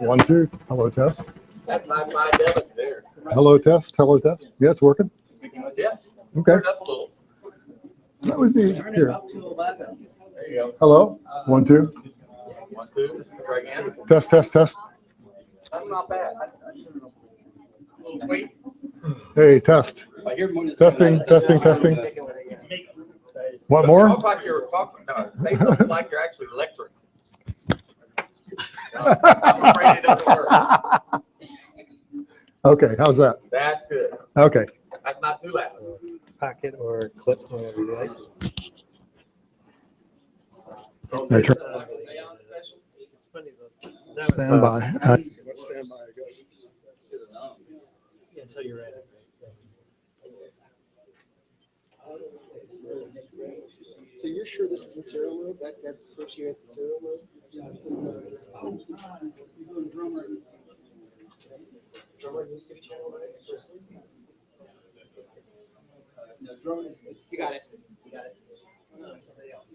1, 2. Hello, test. That's my debit there. Hello, test. Hello, test. Yeah, it's working. Yeah. Okay. Turn it up a little. That would be Turn it here. up to 11. There you go. Hello. 1, 2. 1, 2. Try again. Test, test, test. That's not bad. Wait. Hey, test. Testing, testing, testing. What more? Talk like you're talking. No, say something like you're actually lecturing. No, I'm afraid it doesn't work. Okay, how's that? That's good. Okay. That's not too loud. Pocket or clip, whatever you like. Make sure. It's funny though. Stand by. Stand by, I guess. Yeah, until you're ready. So you're sure this is in serial mode? That's first year it's serial mode? Drummer needs to be channeled right? No, drummer. You got it. You got it. No, it's somebody else.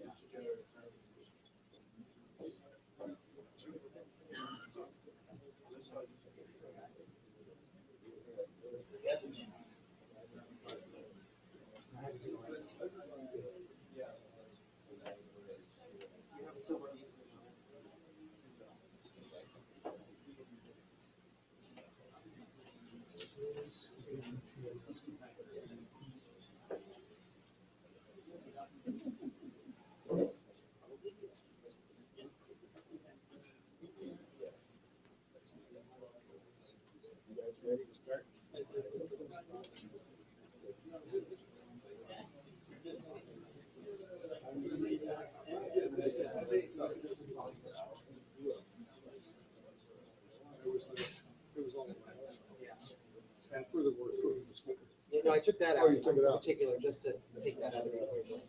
And furthermore, the speaker. Yeah, no, I took that out. Oh, you took it out. In particular, just to take that out of the equation.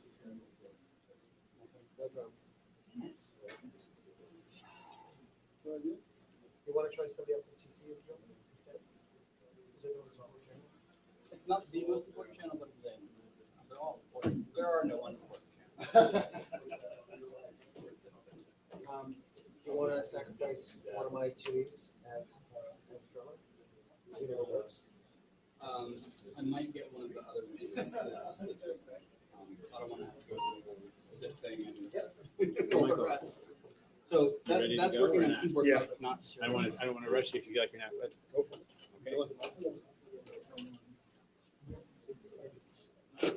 You want to try somebody else's TC instead? It's not the most important channel, but it's the same. They're all important. There are no unimportant channels. Do you want to sacrifice one of my tunes as drummer? You know those. I might get one of the other ones. I don't want to have to go through the zip thing and. So that's working on keyboard, Yeah. but not. I don't want to rush you if you feel like you're not. But Go for it. Okay.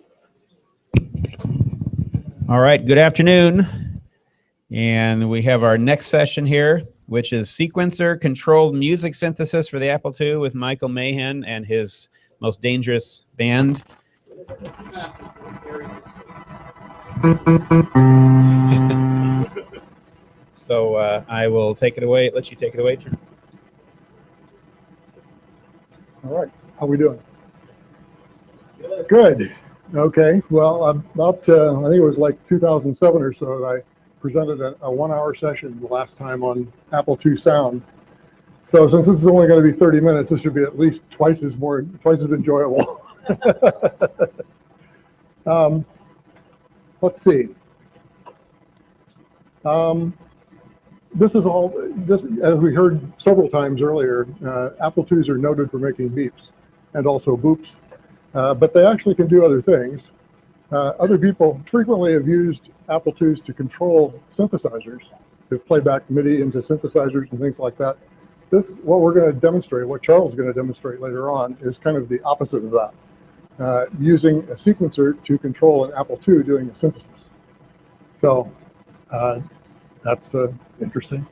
All right. Good afternoon. And we have our next session here, which is sequencer controlled music synthesis for the Apple II with Michael Mahon and his most dangerous band. So I will take it away. Let you take it away. All right. How we doing? Good. Okay. Well, about I think it was like 2007 or so that I presented a 1-hour session the last time on Apple II Sound. So since this is only going to be 30 minutes, this should be at least twice as enjoyable. Let's see. This is all, as we heard several times earlier, Apple IIs are noted for making beeps and also boops, but they actually can do other things. Other people frequently have used Apple IIs to control synthesizers, to play back MIDI into synthesizers and things like that. What we're going to demonstrate, what Charles is going to demonstrate later on, is kind of the opposite of that, using a sequencer to control an Apple II doing a synthesis. So that's interesting.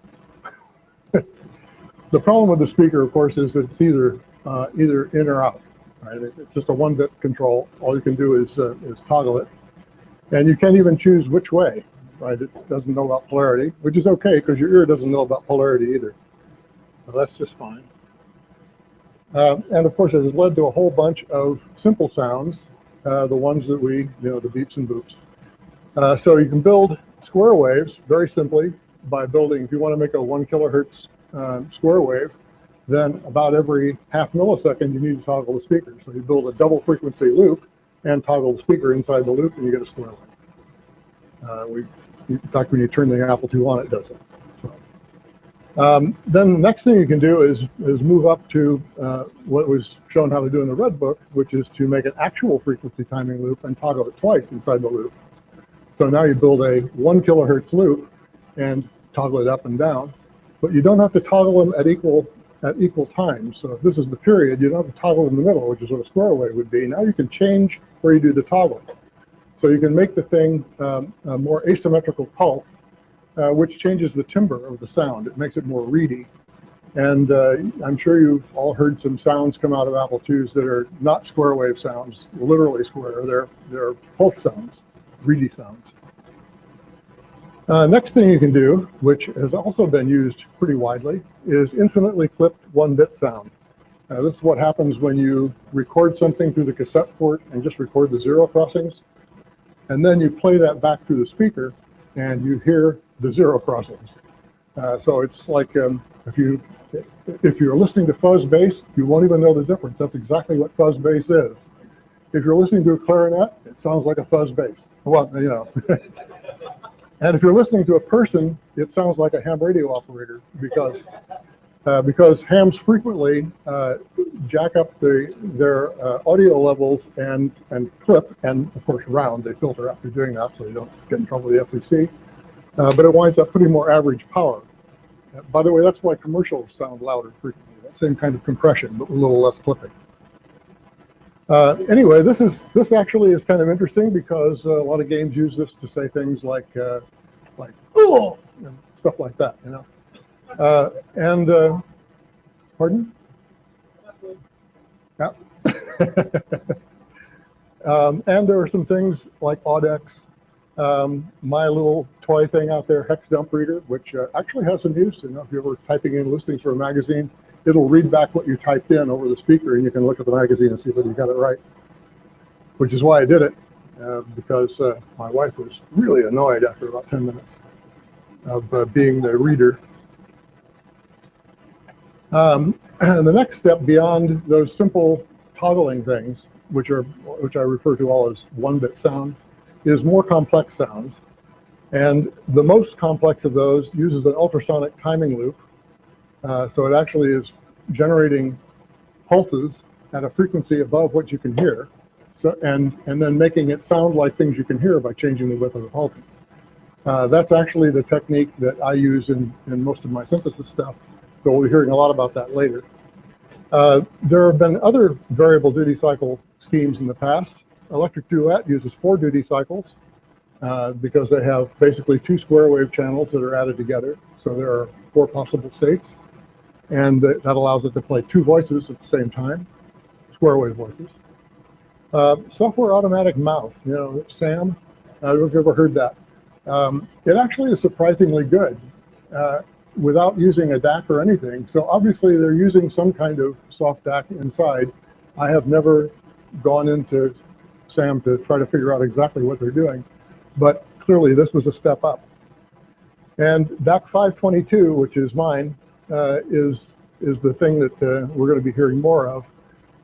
The problem with the speaker, of course, is that it's either in or out. Right? It's just a 1-bit control. All you can do is toggle it, and you can't even choose which way. Right? It doesn't know about polarity, which is okay because your ear doesn't know about polarity either. So that's just fine. And of course, it has led to a whole bunch of simple sounds, the ones that the beeps and boops. So you can build square waves very simply by building, if you want to make a 1 kilohertz square wave, then about every half millisecond you need to toggle the speaker. So you build a double frequency loop and toggle the speaker inside the loop and you get a square wave. In fact, when you turn the Apple II on, it does it. Then the next thing you can do is move up to what was shown how to do in the red book, which is to make an actual frequency timing loop and toggle it twice inside the loop. So now you build a 1 kilohertz loop and toggle it up and down, but you don't have to toggle them at equal times. So if this is the period, you don't have to toggle in the middle, which is what a square wave would be. Now you can change where you do the toggle. So you can make the thing a more asymmetrical pulse, which changes the timbre of the sound. It makes it more reedy. And I'm sure you've all heard some sounds come out of Apple IIs that are not square wave sounds, literally square. They're pulse sounds, reedy sounds. Next thing you can do, which has also been used pretty widely, is infinitely clipped 1-bit sound. This is what happens when you record something through the cassette port and just record the zero crossings. And then you play that back through the speaker and you hear the zero crossings. So it's like if you're listening to fuzz bass, you won't even know the difference. That's exactly what fuzz bass is. If you're listening to a clarinet, it sounds like a fuzz bass. Well, you know. And if you're listening to a person, it sounds like a ham radio operator because hams frequently jack up their audio levels and clip, and of course round. They filter after doing that so they don't get in trouble with the FCC. But it winds up putting more average power. By the way, that's why commercials sound louder frequently. That same kind of compression, but with a little less clipping. Anyway, this actually is kind of interesting because a lot of games use this to say things like oh, and stuff like that, you know. Pardon? Yeah. And there are some things like Audex, my little toy thing out there, Hex Dump Reader, which actually has some use. You know, if you're ever typing in listings for a magazine, it'll read back what you typed in over the speaker, and you can look at the magazine and see whether you got it right. Which is why I did it, because my wife was really annoyed after about 10 minutes of being the reader. And the next step beyond those simple toggling things, which I refer to all as 1-bit sound, is more complex sounds. And the most complex of those uses an ultrasonic timing loop. So it actually is generating pulses at a frequency above what you can hear. So, and then making it sound like things you can hear by changing the width of the pulses. That's actually the technique that I use in most of my synthesis stuff. So we'll be hearing a lot about that later. There have been other variable duty cycle schemes in the past. Electric Duet uses 4 duty cycles because they have basically 2 square wave channels that are added together. So there are 4 possible states. And that allows it to play 2 voices at the same time, square wave voices. Software automatic mouth, you know, SAM, I don't know if you've ever heard that. It actually is surprisingly good without using a DAC or anything. So obviously they're using some kind of soft DAC inside. I have never gone into SAM to try to figure out exactly what they're doing, but clearly this was a step up. And DAC 522, which is mine, is the thing that we're going to be hearing more of.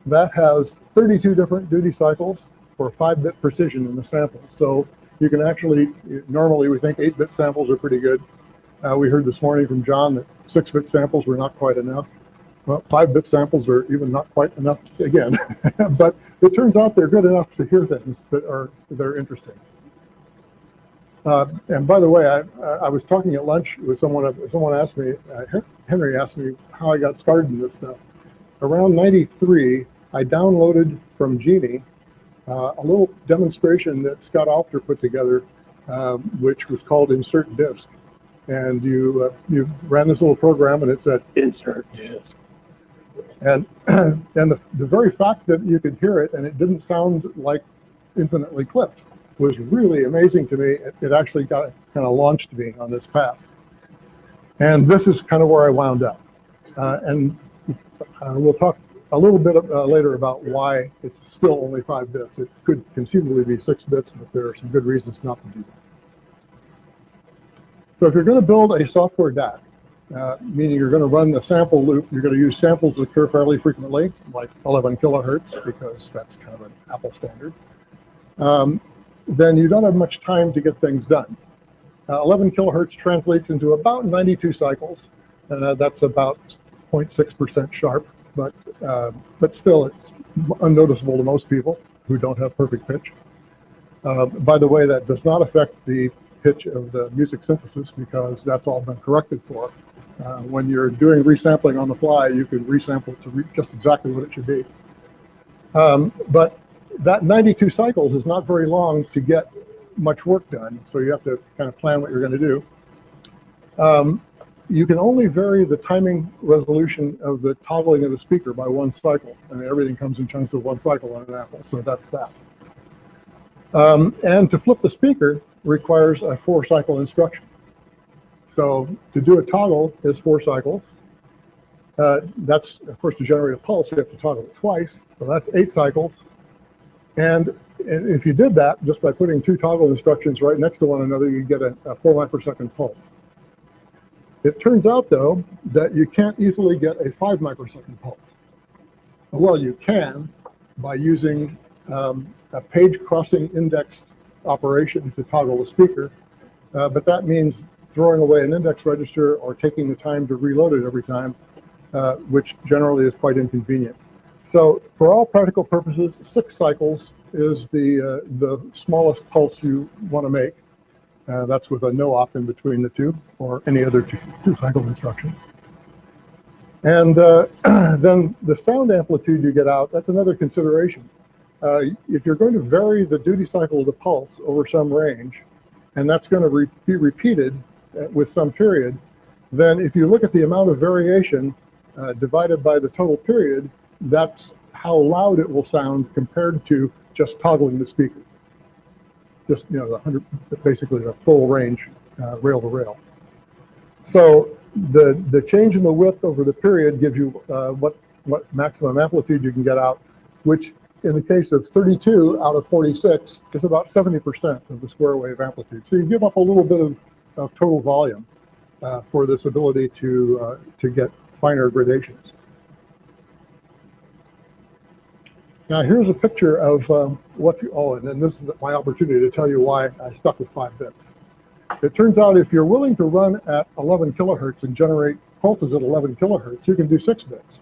That has 32 different duty cycles for 5-bit precision in the sample. So you can actually, normally we think 8-bit samples are pretty good. We heard this morning from John that 6-bit samples were not quite enough. Well, 5-bit samples are even not quite enough again. But it turns out they're good enough to hear things that are interesting. And by the way, I was talking at lunch with someone asked me, Henry asked me how I got started in this stuff. Around 93, I downloaded from Genie a little demonstration that Scott Alter put together, which was called Insert Disk. And you ran this little program, and it said Insert Disk. And the very fact that you could hear it and it didn't sound like infinitely clipped was really amazing to me. It actually kind of launched me on this path. And this is kind of where I wound up. And we'll talk a little bit later about why it's still only 5 bits. It could conceivably be 6 bits, but there are some good reasons not to do that. So if you're going to build a software DAC, meaning you're going to run the sample loop, you're going to use samples that occur fairly frequently, like 11 kilohertz, because that's kind of an Apple standard. Then you don't have much time to get things done. 11 kilohertz translates into about 92 cycles. That's about 0.6% sharp, but still it's unnoticeable to most people who don't have perfect pitch. By the way, that does not affect the pitch of the music synthesis because that's all been corrected for. When you're doing resampling on the fly, you can resample it to just exactly what it should be. But that 92 cycles is not very long to get much work done, so you have to kind of plan what you're going to do. You can only vary the timing resolution of the toggling of the speaker by one cycle. I mean, everything comes in chunks of one cycle on an Apple, so that's that. And to flip the speaker requires a 4-cycle instruction. So to do a toggle is 4 cycles. That's, of course, to generate a pulse, you have to toggle it twice. So that's 8 cycles. And if you did that just by putting 2 toggle instructions right next to one another, you get a 4 microsecond pulse. It turns out, though, that you can't easily get a 5 microsecond pulse. Well, you can by using a page crossing indexed operation to toggle the speaker, but that means throwing away an index register or taking the time to reload it every time, which generally is quite inconvenient. So for all practical purposes, 6 cycles is the smallest pulse you want to make. That's with a no op in between the two, or any other two cycle instruction. And then the sound amplitude you get out, that's another consideration. If you're going to vary the duty cycle of the pulse over some range, and that's going to be repeated with some period, then if you look at the amount of variation divided by the total period, that's how loud it will sound compared to just toggling the speaker. Just, you know, basically the full range, rail to rail. So the change in the width over the period gives you what maximum amplitude you can get out, which in the case of 32 out of 46 is about 70% of the square wave amplitude. So you give up a little bit of total volume for this ability to get finer gradations. Now here's a picture of and then this is my opportunity to tell you why I stuck with 5 bits. It turns out if you're willing to run at 11 kilohertz and generate pulses at 11 kilohertz, you can do 6 bits.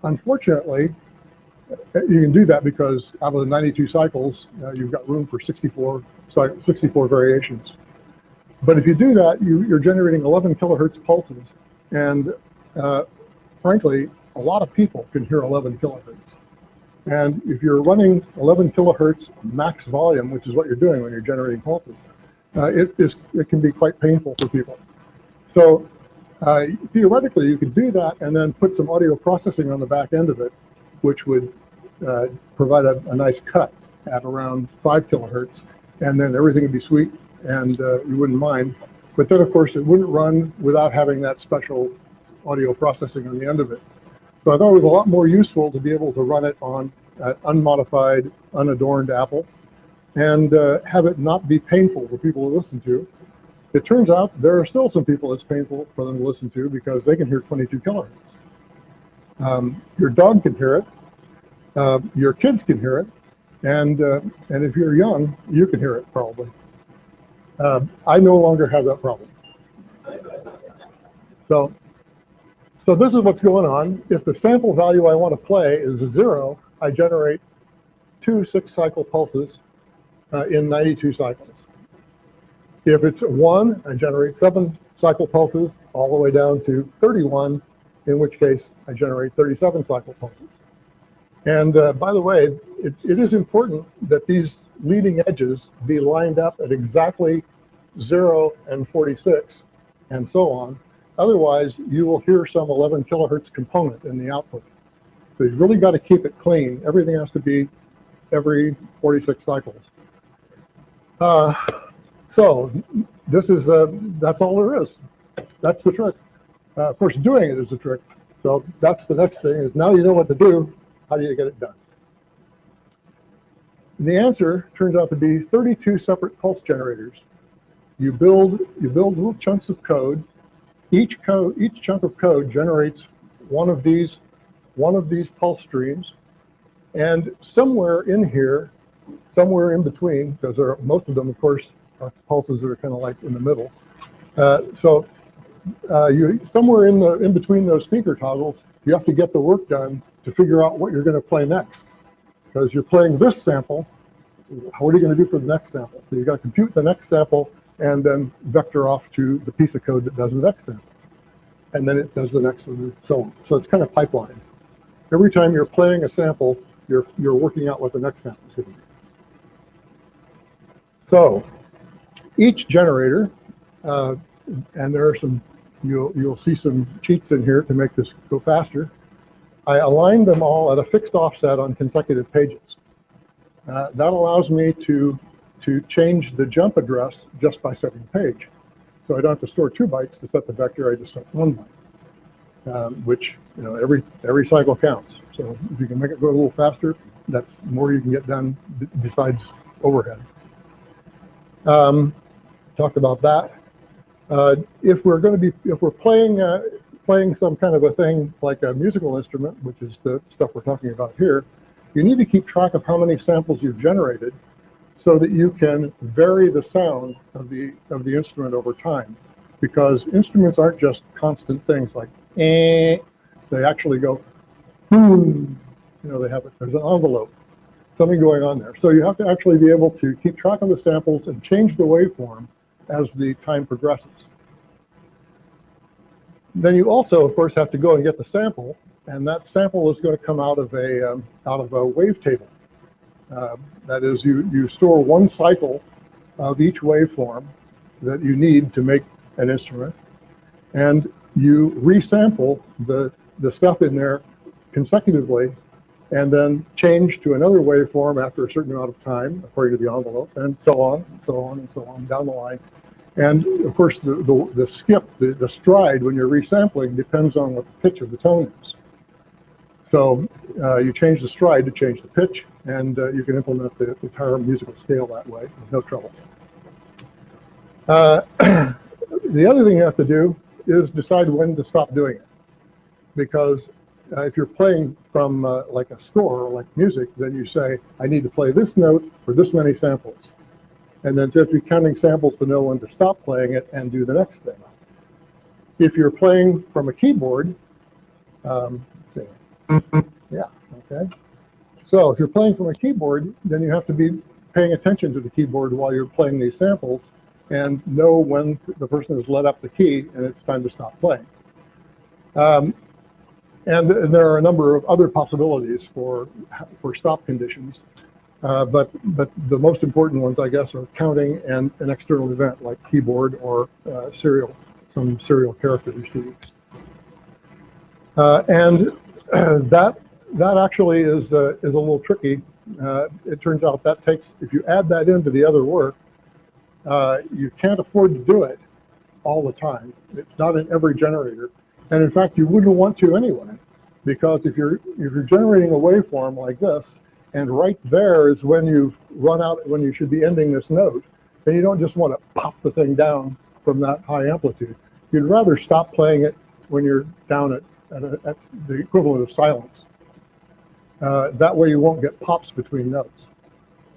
Unfortunately, you can do that because out of the 92 cycles, you've got room for 64 variations. But if you do that, you're generating 11 kilohertz pulses, and frankly, a lot of people can hear 11 kilohertz. And if you're running 11 kilohertz max volume, which is what you're doing when you're generating pulses, it can be quite painful for people. So theoretically, you could do that and then put some audio processing on the back end of it, which would provide a nice cut at around 5 kilohertz, and then everything would be sweet and you wouldn't mind. But then, of course, it wouldn't run without having that special audio processing on the end of it. So I thought it was a lot more useful to be able to run it on an unmodified, unadorned Apple and have it not be painful for people to listen to. It turns out there are still some people it's painful for them to listen to because they can hear 22 kilohertz. Your dog can hear it, your kids can hear it, and if you're young, you can hear it probably. I no longer have that problem. So this is what's going on. If the sample value I want to play is 0, I generate 2 6-cycle pulses in 92 cycles. If it's 1, I generate 7-cycle pulses all the way down to 31, in which case I generate 37-cycle pulses. And by the way, it is important that these leading edges be lined up at exactly 0 and 46 and so on. Otherwise, you will hear some 11 kilohertz component in the output. So you've really got to keep it clean. Everything has to be every 46 cycles. So this is, that's all there is. That's the trick. Of course, doing it is the trick. So that's the next thing is now you know what to do. How do you get it done? And the answer turns out to be 32 separate pulse generators. You build little chunks of code. Each chunk of code generates one of these pulse streams, and somewhere in here, somewhere in between, because most of them, of course, are pulses that are kind of like in the middle. So you somewhere in between those speaker toggles, you have to get the work done to figure out what you're going to play next. Because you're playing this sample, what are you going to do for the next sample? So you got to compute the next sample and then vector off to the piece of code that does the next sample. And then it does the next one, and so on. So it's kind of pipeline. Every time you're playing a sample, you're working out what the next sample is going to be. So each generator, and there are some, you'll see some cheats in here to make this go faster. I aligned them all at a fixed offset on consecutive pages. That allows me to change the jump address just by setting the page. So I don't have to store 2 bytes to set the vector, I just set 1 byte, which, every cycle counts. So if you can make it go a little faster, that's more you can get done besides overhead. Talked about that. If we're playing some kind of a thing like a musical instrument, which is the stuff we're talking about here, you need to keep track of how many samples you've generated so that you can vary the sound of the instrument over time. Because instruments aren't just constant things like eh, they actually go boom. There's an envelope, something going on there. So you have to actually be able to keep track of the samples and change the waveform as the time progresses. Then you also, of course, have to go and get the sample, and that sample is going to come out of a wavetable. That is, you store 1 cycle of each waveform that you need to make an instrument, and you resample the stuff in there consecutively, and then change to another waveform after a certain amount of time, according to the envelope, and so on, and so on, and so on, down the line. And of course, the skip, the stride when you're resampling depends on what the pitch of the tone is. So you change the stride to change the pitch, and you can implement the entire musical scale that way with no trouble. The other thing you have to do is decide when to stop doing it. Because if you're playing from like a score, like music, then you say, I need to play this note for this many samples. And then you have to be counting samples to know when to stop playing it and do the next thing. If you're playing from a keyboard, let's see. Yeah, okay. So if you're playing from a keyboard, then you have to be paying attention to the keyboard while you're playing these samples and know when the person has let up the key and it's time to stop playing. And there are a number of other possibilities for stop conditions. But the most important ones, I guess, are counting and an external event like keyboard or some serial character received. And that actually is a little tricky. It turns out that if you add that into the other work, you can't afford to do it all the time. It's not in every generator. And in fact, you wouldn't want to anyway, because if you're generating a waveform like this, and right there is when you've run out, when you should be ending this note, then you don't just want to pop the thing down from that high amplitude. You'd rather stop playing it when you're down at the equivalent of silence. That way you won't get pops between notes.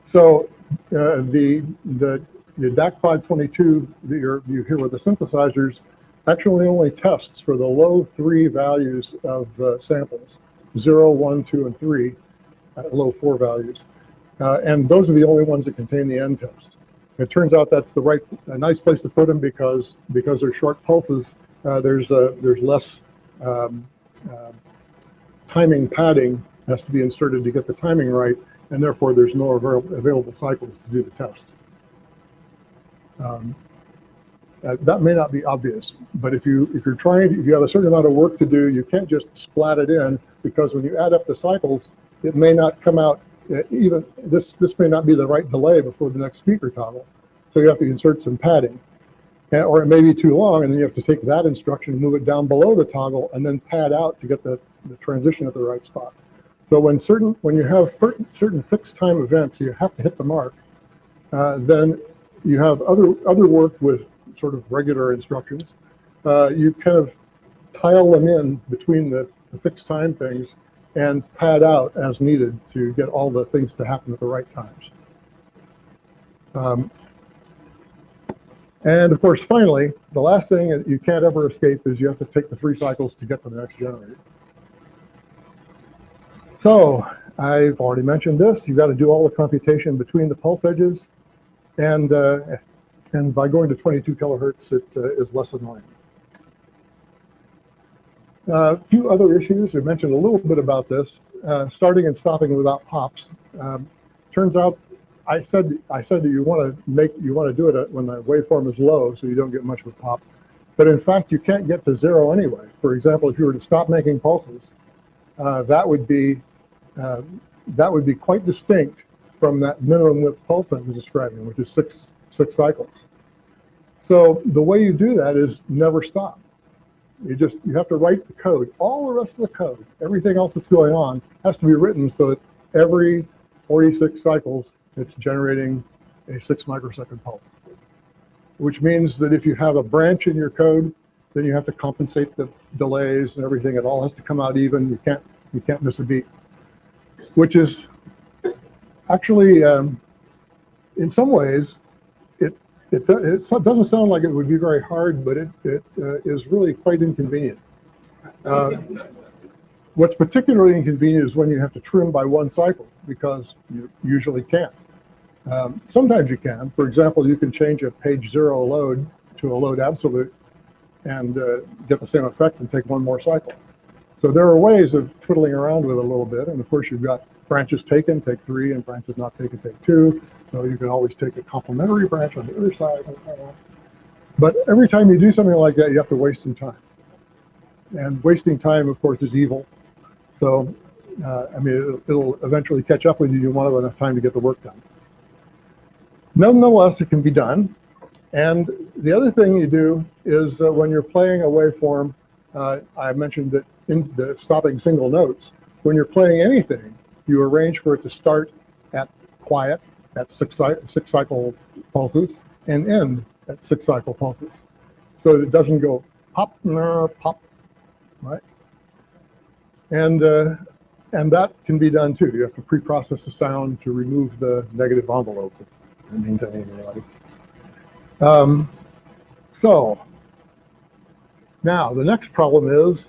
So the DAC 522 that you hear with the synthesizers actually only tests for the low 3 values of samples, 0, 1, 2, and 3. Low 4 values, and those are the only ones that contain the end test. It turns out that's a nice place to put them because they're short pulses. There's less timing padding has to be inserted to get the timing right, and therefore there's no available cycles to do the test. That may not be obvious, but if you have a certain amount of work to do, you can't just splat it in, because when you add up the cycles, it may not come out, even this may not be the right delay before the next speaker toggle. So you have to insert some padding. Or it may be too long, and then you have to take that instruction, move it down below the toggle, and then pad out to get the transition at the right spot. So when you have certain fixed time events, you have to hit the mark. Then you have other work with sort of regular instructions. You kind of tile them in between the fixed time things and pad out as needed to get all the things to happen at the right times. And of course, finally, the last thing that you can't ever escape is you have to take the 3 cycles to get to the next generator. So I've already mentioned this. You've got to do all the computation between the pulse edges, and by going to 22 kilohertz, it is less annoying. A few other issues. I mentioned a little bit about this. Starting and stopping without pops. Turns out, I said that you want to do it when the waveform is low, so you don't get much of a pop. But in fact, you can't get to 0 anyway. For example, if you were to stop making pulses, that would be quite distinct from that minimum width pulse I was describing, which is six cycles. So the way you do that is never stop. You have to write the code. All the rest of the code, everything else that's going on, has to be written so that every 46 cycles, it's generating a 6 microsecond pulse. Which means that if you have a branch in your code, then you have to compensate the delays and everything. It all has to come out even. You can't miss a beat. Which is actually, in some ways, it doesn't sound like it would be very hard, but it is really quite inconvenient. What's particularly inconvenient is when you have to trim by 1 cycle, because you usually can't. Sometimes you can. For example, you can change a page 0 load to a load absolute and get the same effect and take 1 more cycle. So there are ways of twiddling around with it a little bit. And of course, you've got branches taken, take 3, and branches not taken, take 2. So you can always take a complementary branch on the other side. But every time you do something like that, you have to waste some time. And wasting time, of course, is evil. So, I mean, it'll eventually catch up with you. You won't have enough time to get the work done. Nonetheless, it can be done. And the other thing you do is when you're playing a waveform, I mentioned that in the stopping single notes, when you're playing anything, you arrange for it to start at quiet, at 6 cycle pulses, and end at 6 cycle pulses. So that it doesn't go pop, pop, right? And that can be done too. You have to pre-process the sound to remove the negative envelope. If it means anything like so now the next problem is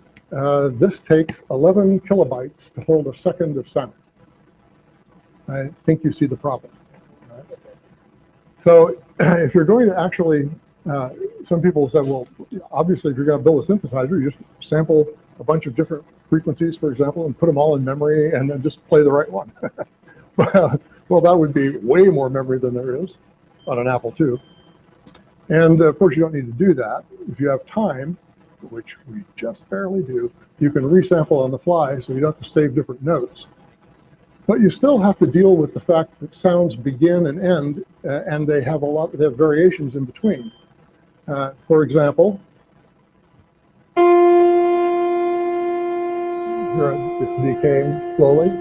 this takes 11 kilobytes to hold a second of sound. I think you see the problem. Right? So if you're going to actually, some people said, well, obviously if you're going to build a synthesizer, you just sample a bunch of different frequencies, for example, and put them all in memory and then just play the right one. Well, that would be way more memory than there is on an Apple II. And of course, you don't need to do that. If you have time, which we just barely do, you can resample on the fly, so you don't have to save different notes. But you still have to deal with the fact that sounds begin and end, and they have variations in between. For example, here it's decaying slowly.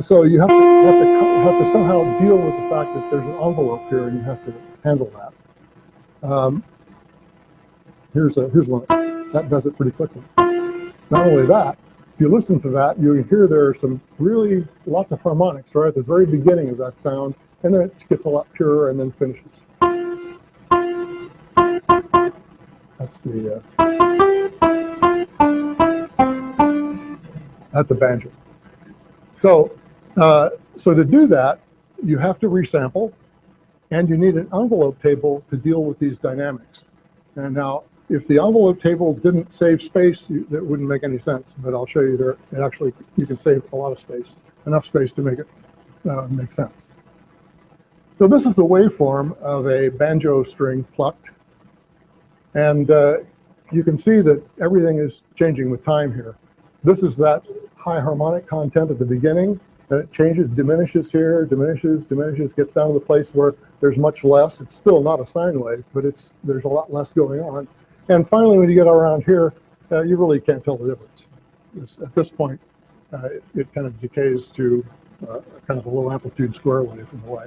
So you have to somehow deal with the fact that there's an envelope here, and you have to handle that. Here's one that does it pretty quickly. Not only that, if you listen to that, you can hear there are some really lots of harmonics right at the very beginning of that sound, and then it gets a lot purer and then finishes. That's a banjo. So to do that, you have to resample, and you need an envelope table to deal with these dynamics. And now, if the envelope table didn't save space, that wouldn't make any sense. But I'll show you there. It actually, you can save a lot of space, enough space to make it make sense. So this is the waveform of a banjo string plucked, and you can see that everything is changing with time here. This is that high harmonic content at the beginning. Then it changes, diminishes here, diminishes, gets down to the place where there's much less. It's still not a sine wave, but there's a lot less going on. And finally, when you get around here, you really can't tell the difference. At this point, it kind of decays to kind of a low amplitude square wave in a way.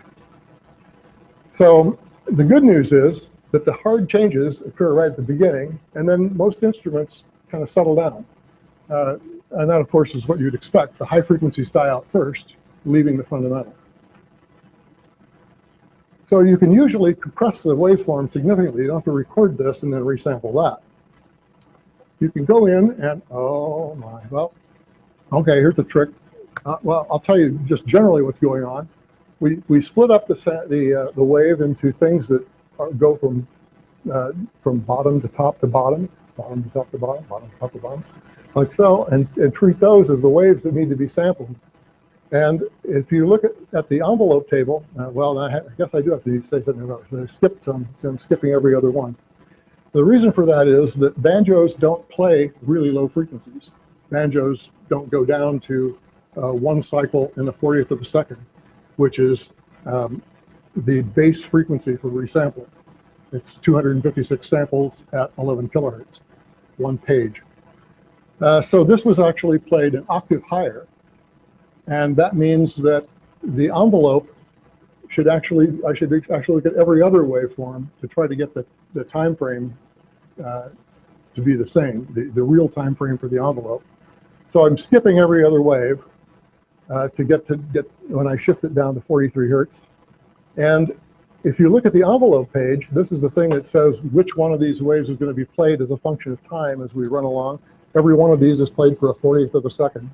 So the good news is that the hard changes occur right at the beginning, and then most instruments kind of settle down. And that, of course, is what you'd expect. The high frequencies die out first, leaving the fundamental. So you can usually compress the waveform significantly. You don't have to record this and then resample that. You can go in and, oh my, well, okay, here's the trick. Well, I'll tell you just generally what's going on. We split up the wave into things that go from bottom to top to bottom, bottom to top to bottom, bottom to top to bottom, like so, and treat those as the waves that need to be sampled. And if you look at the envelope table, well, I guess I do have to say something about it. I skipped some, so I'm skipping every other one. The reason for that is that banjos don't play really low frequencies. Banjos don't go down to 1 cycle in the 40th of a second, which is the base frequency for resampling. It's 256 samples at 11 kilohertz, 1 page. So this was actually played an octave higher, and that means that the envelope should actually, I should actually look at every other waveform to try to get the time frame to be the same, the real time frame for the envelope. So I'm skipping every other wave to get when I shift it down to 43 hertz. And if you look at the envelope page, this is the thing that says which one of these waves is going to be played as a function of time as we run along. Every one of these is played for a 40th of a second.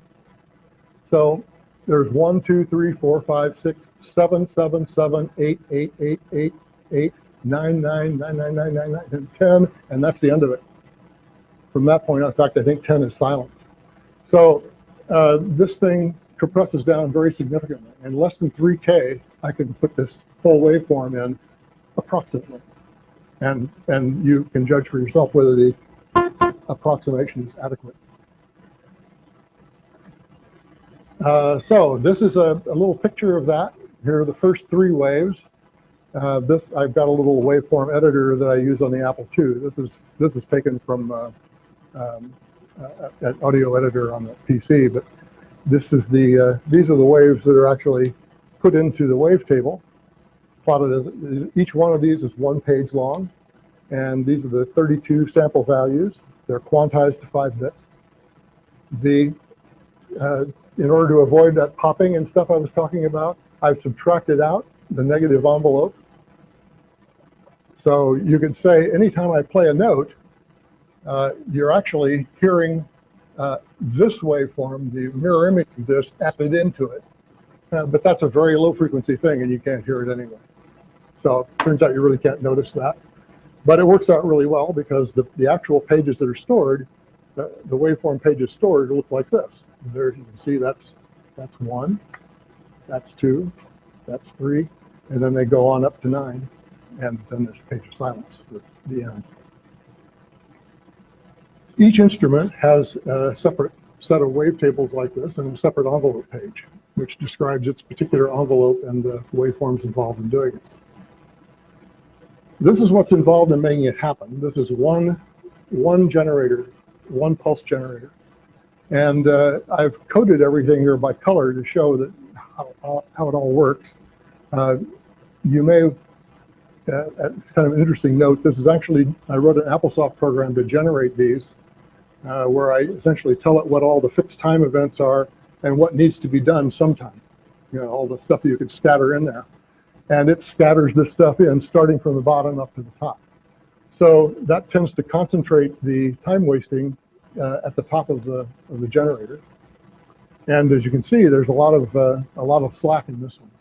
So there's 1, 2, 3, 4, 5, 6, 7, 7, 7, 8, 8, 8, 8, 8, 9, 9, 9, 9, 9, 9, 9, and 10, and that's the end of it. From that point on, in fact, I think 10 is silence. So this thing compresses down very significantly. In less than 3K, I can put this full waveform in approximately. And you can judge for yourself whether the approximation is adequate. So this is a little picture of that. Here are the first 3 waves. I've got a little waveform editor that I use on the Apple II. This is taken from an audio editor on the PC, but this is these are the waves that are actually put into the wavetable. Plotted as each one of these is 1 page long, and these are the 32 sample values. They're quantized to 5 bits. In order to avoid that popping and stuff I was talking about, I've subtracted out the negative envelope. So you could say anytime I play a note, you're actually hearing this waveform, the mirror image of this, added into it. But that's a very low frequency thing, and you can't hear it anyway. So it turns out you really can't notice that. But it works out really well because the actual pages that are stored, the waveform pages stored look like this. There you can see that's 1, that's 2, that's 3, and then they go on up to 9, and then there's a page of silence for the end. Each instrument has a separate set of wavetables like this and a separate envelope page, which describes its particular envelope and the waveforms involved in doing it. This is what's involved in making it happen. This is one generator, 1 pulse generator. And I've coded everything here by color to show that how it all works. You may, it's kind of an interesting note, this is actually, I wrote an AppleSoft program to generate these, where I essentially tell it what all the fixed time events are and what needs to be done sometime. You know, all the stuff that you could scatter in there. And it scatters this stuff in, starting from the bottom up to the top. So that tends to concentrate the time wasting at the top of the generator. And as you can see, there's a lot of slack in this one.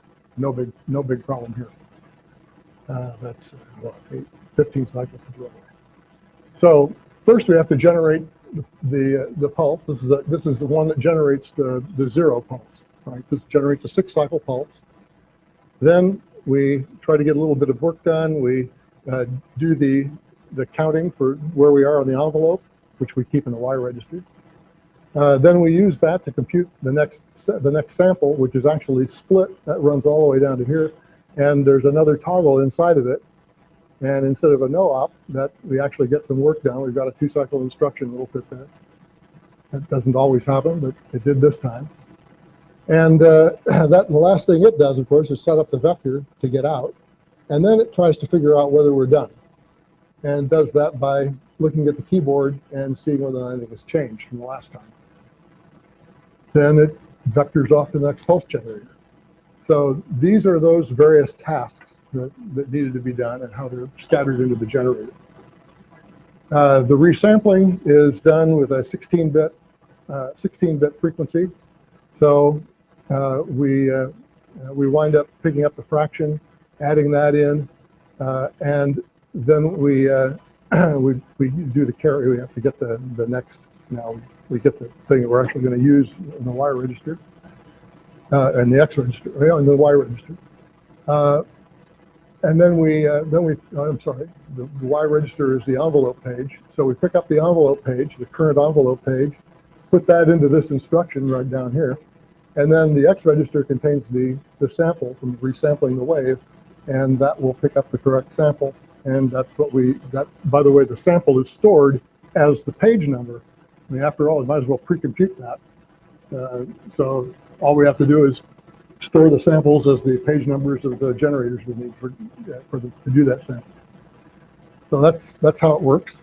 No big problem here. That's 15 cycles to roll. So first we have to generate the pulse. This is the one that generates the 0 pulse. Right? This generates a 6 cycle pulse. Then we try to get a little bit of work done. We do the counting for where we are on the envelope, which we keep in the Y registry. Then we use that to compute the next sample, which is actually split. That runs all the way down to here. And there's another toggle inside of it. And instead of a no-op, that we actually get some work done. We've got a 2-cycle instruction that'll fit there. That doesn't always happen, but it did this time. And the last thing it does, of course, is set up the vector to get out. And then it tries to figure out whether we're done. And it does that by looking at the keyboard and seeing whether anything has changed from the last time. Then it vectors off to the next pulse generator. So these are those various tasks that needed to be done and how they're scattered into the generator. The resampling is done with a 16-bit frequency. So we wind up picking up the fraction, adding that in, and then we do the carry. We have to get the next. Now we get the thing that we're actually going to use in the Y register and the X register, and the Y register. And then I'm sorry, the Y register is the envelope page. So we pick up the envelope page, the current envelope page, put that into this instruction right down here. And then the X register contains the sample from resampling the wave, and that will pick up the correct sample. And that's what by the way, the sample is stored as the page number. I mean, after all, it might as well pre-compute that. So all we have to do is store the samples as the page numbers of the generators we need to do that sample. So that's how it works.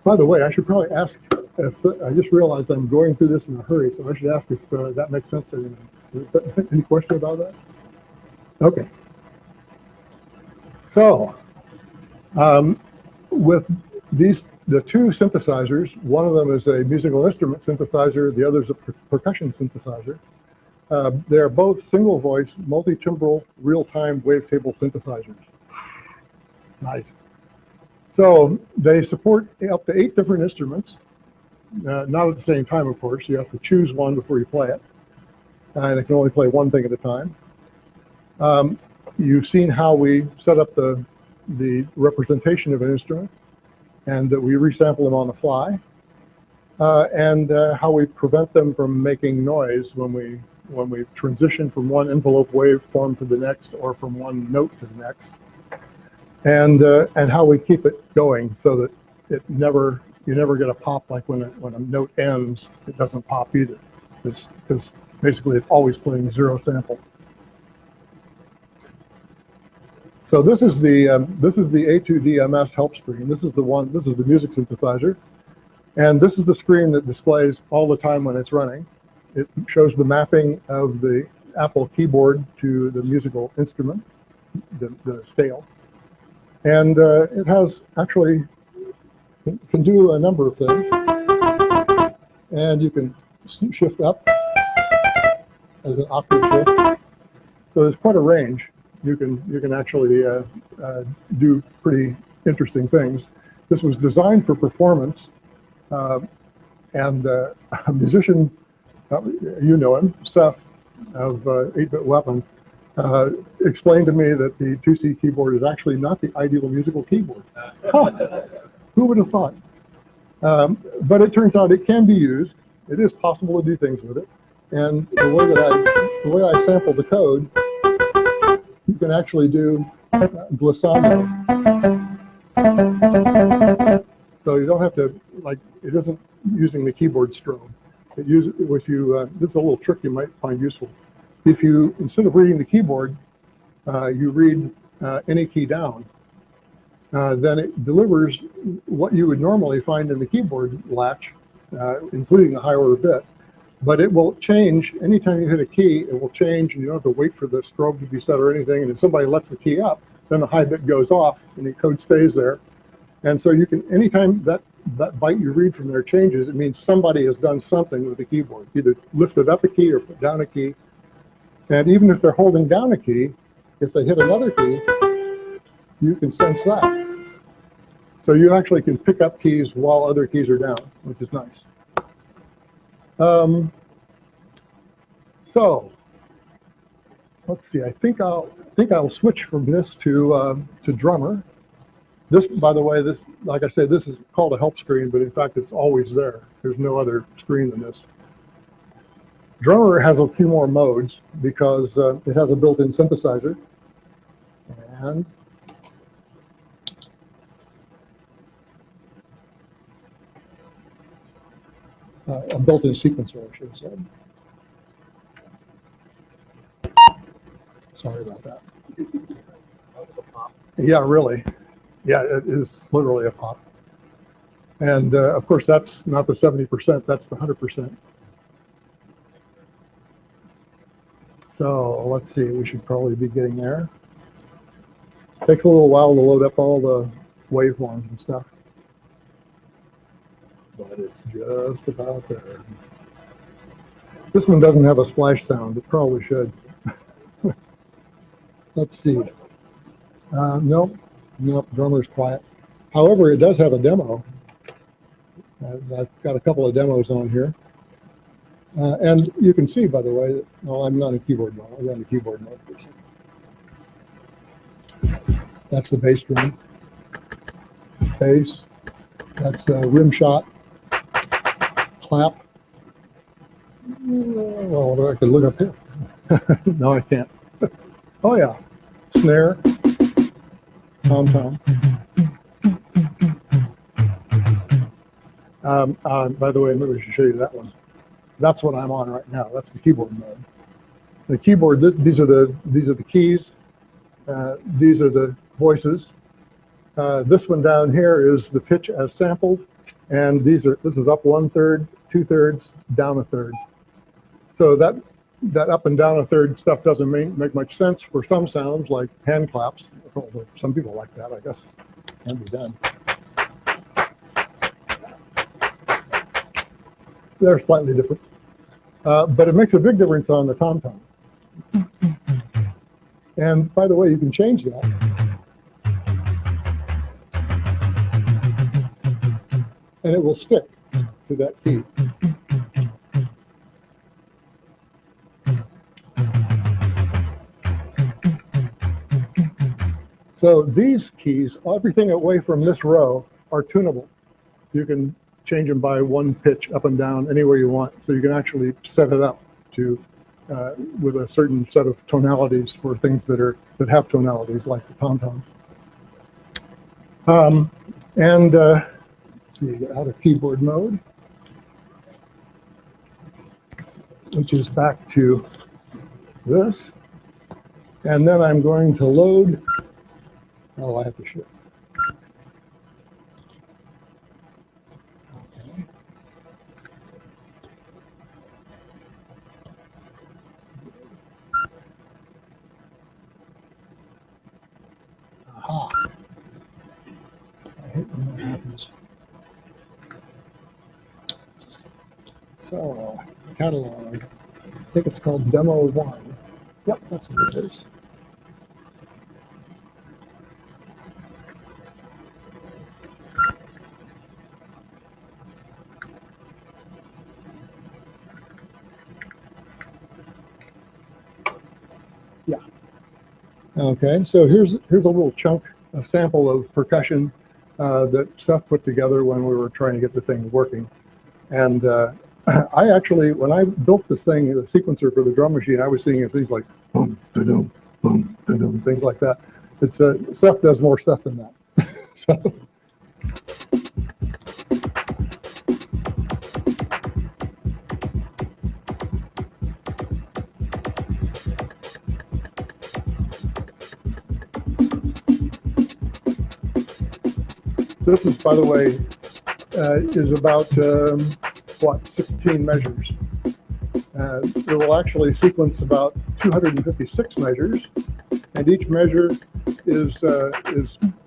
By the way, I should probably ask if I just realized I'm going through this in a hurry, so I should ask if that makes sense to anyone. Any question about that? Okay. So with the two synthesizers, one of them is a musical instrument synthesizer, the other is a percussion synthesizer. They are both single voice, multi-timbral, real-time wavetable synthesizers. Nice. So they support up to 8 different instruments, not at the same time, of course. You have to choose one before you play it, and it can only play one thing at a time. You've seen how we set up the representation of an instrument, and that we resample them on the fly, and how we prevent them from making noise when we transition from one envelope waveform to the next, or from one note to the next, and how we keep it going so that you never get a pop like when a note ends, it doesn't pop either, because basically it's always playing 0 sample. So this is the A2DMS help screen. This is the music synthesizer, and this is the screen that displays all the time when it's running. It shows the mapping of the Apple keyboard to the musical instrument, the scale, and it has actually can do a number of things, and you can shift up as an octave shift. So there's quite a range. You can actually do pretty interesting things. This was designed for performance, and a musician, you know him, Seth of 8-Bit Weapon, explained to me that the 2C keyboard is actually not the ideal musical keyboard. Huh. Who would have thought? But it turns out it can be used. It is possible to do things with it. And the way I sample the code, you can actually do glissando. So you don't have to, it isn't using the keyboard strobe. This is a little trick you might find useful. If you, instead of reading the keyboard, you read any key down, then it delivers what you would normally find in the keyboard latch, including the high order bit. But it will change anytime you hit a key. It will change, and you don't have to wait for the strobe to be set or anything. And if somebody lets the key up, then the high bit goes off, and the code stays there. And so you can, anytime that byte you read from there changes, it means somebody has done something with the keyboard, either lifted up a key or put down a key. And even if they're holding down a key, if they hit another key, you can sense that. So you actually can pick up keys while other keys are down, which is nice. So let's see. I think I'll switch from this to drummer. This, by the way, like I said, this is called a help screen, but in fact, it's always there. There's no other screen than this. Drummer has a few more modes because it has a built-in synthesizer and a built-in sequencer, I should have said. Sorry about that. Yeah, really. Yeah, it is literally a pop. And of course, that's not the 70%, that's the 100%. So let's see, we should probably be getting there. Takes a little while to load up all the waveforms and stuff, but it's just about there. This one doesn't have a splash sound. It probably should. Let's see. Nope, drummer's quiet. However, it does have a demo. I've got a couple of demos on here. And you can see, by the way, that, well, I'm not in keyboard mode. I'll run the keyboard mode for a second. That's the bass drum. Bass. That's a rim shot. Clap. Well, I could look up here. No, I can't. Oh, yeah. Snare. Tom-tom. By the way, maybe I should show you that one. That's what I'm on right now. That's the keyboard mode. The keyboard, these are the keys. These are the voices. This one down here is the pitch as sampled, and this is up 1/3, 2/3, down 1/3. So that up and down 1/3 stuff doesn't make much sense for some sounds, like hand claps. Some people like that, I guess. Can be done. They're slightly different, but it makes a big difference on the tom-tom. And by the way, you can change that. And it will stick to that key. So these keys, everything away from this row, are tunable. You can change them by one pitch up and down anywhere you want. So you can actually set it up to with a certain set of tonalities for things that have tonalities, like the tom-tom. Let's see, get out of keyboard mode, which is back to this. And then I'm going to load. Oh, I have to show. Okay. Aha. I hate when that happens. So, catalog. I think it's called Demo 1. Yep, that's what it is. Yeah. Okay, so here's a little chunk, a sample of percussion that Seth put together when we were trying to get the thing working. And I actually, when I built this thing, the sequencer for the drum machine, I was seeing things like boom, da-dum, boom, da-dum, things like that. It's Seth does more stuff than that. So. This is, by the way, is about, what, 16 measures. It will actually sequence about 256 measures, and each measure is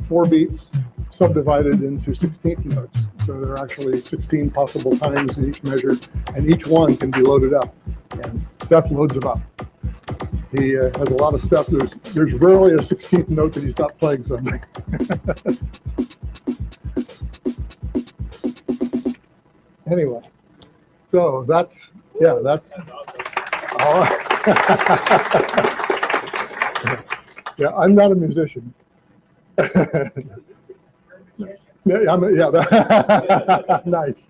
4 beats subdivided into 16th notes. So there are actually 16 possible times in each measure, and each one can be loaded up. And Seth loads them up. He has a lot of stuff. There's rarely a 16th note that he's not playing something. Anyway, so that's. Oh. Yeah, I'm not a musician. Yeah, nice.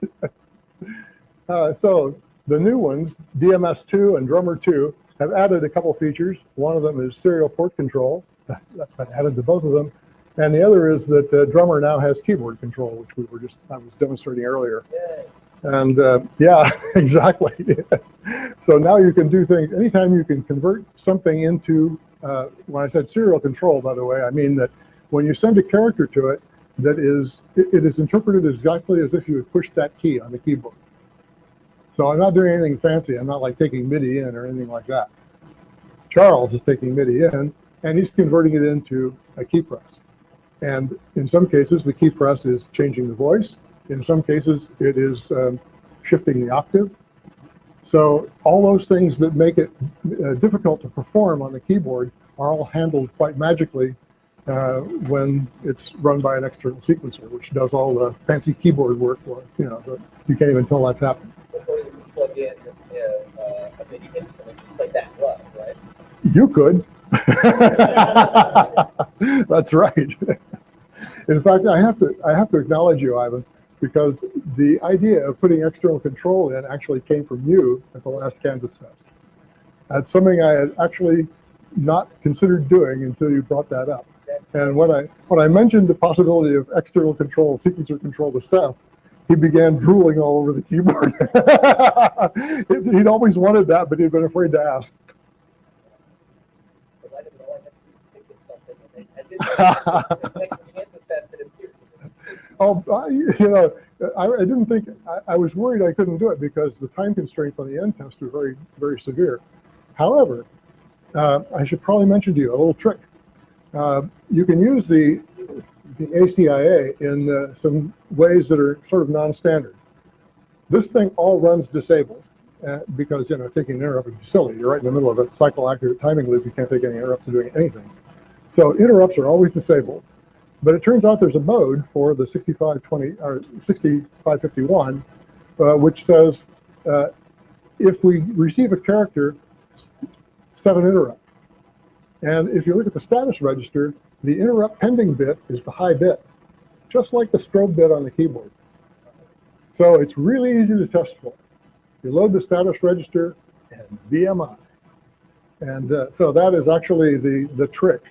So the new ones, DMS2 and Drummer 2, have added a couple features. One of them is serial port control. That's been added to both of them. And the other is that Drummer now has keyboard control, which I was demonstrating earlier. And yeah, exactly. So now you can do things, anytime you can convert something into, when I said serial control, by the way, I mean that when you send a character to it, it is interpreted exactly as if you had pushed that key on the keyboard. So I'm not doing anything fancy. I'm not like taking MIDI in or anything like that. Charles is taking MIDI in, and he's converting it into a key press. And in some cases, the key press is changing the voice. In some cases, it is shifting the octave. So all those things that make it difficult to perform on the keyboard are all handled quite magically when it's run by an external sequencer, which does all the fancy keyboard work. You know, you can't even tell that's happening. Before you plug in a MIDI instrument, like that glove, right? You could. That's right. In fact, I have to acknowledge you, Ivan, because the idea of putting external control in actually came from you at the last KansasFest. That's something I had actually not considered doing until you brought that up. And when I mentioned the possibility of external control, sequencer control to Seth, he began drooling all over the keyboard. He'd always wanted that, but he'd been afraid to ask. I didn't know I had to be thinking something. I didn't make the KansasFest it appears. Oh, you know, I didn't think, I was worried I couldn't do it because the time constraints on the end test are very, very severe. However, I should probably mention to you a little trick. You can use the ACIA in some ways that are sort of non-standard. This thing all runs disabled because, you know, taking an interrupt would be silly. You're right in the middle of a cycle accurate timing loop. You can't take any interrupts to doing anything. So interrupts are always disabled. But it turns out there's a mode for the 6520 or 6551, which says if we receive a character, set an interrupt. And if you look at the status register, the interrupt pending bit is the high bit, just like the strobe bit on the keyboard. So it's really easy to test for. You load the status register and VMI. And so that is actually the trick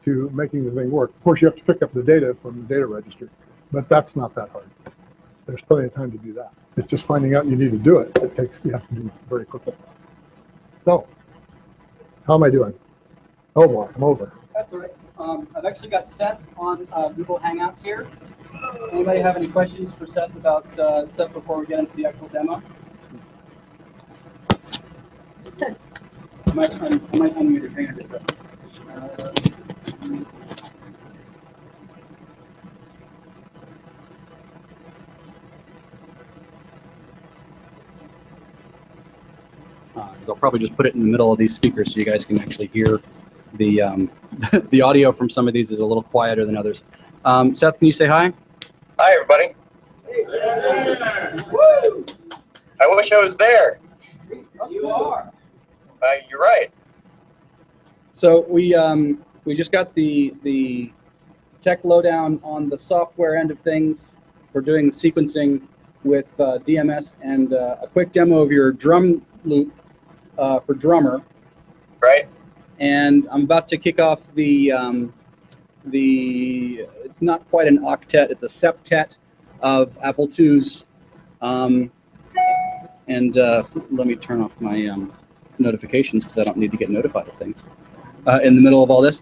to making the thing work. Of course, you have to pick up the data from the data register, but that's not that hard. There's plenty of time to do that. It's just finding out you need to do it. You have to do it very quickly. So, how am I doing? Oh boy, I'm over. That's all right. I've actually got Seth on Google Hangouts here. Anybody have any questions for Seth about Seth before we get into the actual demo? I might unmute your trainer just a second. I'll probably just put it in the middle of these speakers so you guys can actually hear the the audio from some of these is a little quieter than others. Seth, can you say hi? Hi, everybody. Woo! I wish I was there. You are. You're right. So we just got the tech lowdown on the software end of things. We're doing the sequencing with DMS and a quick demo of your drum loop for drummer. Right. And I'm about to kick off the it's not quite an octet, it's a septet of Apple IIs. And let me turn off my notifications because I don't need to get notified of things in the middle of all this.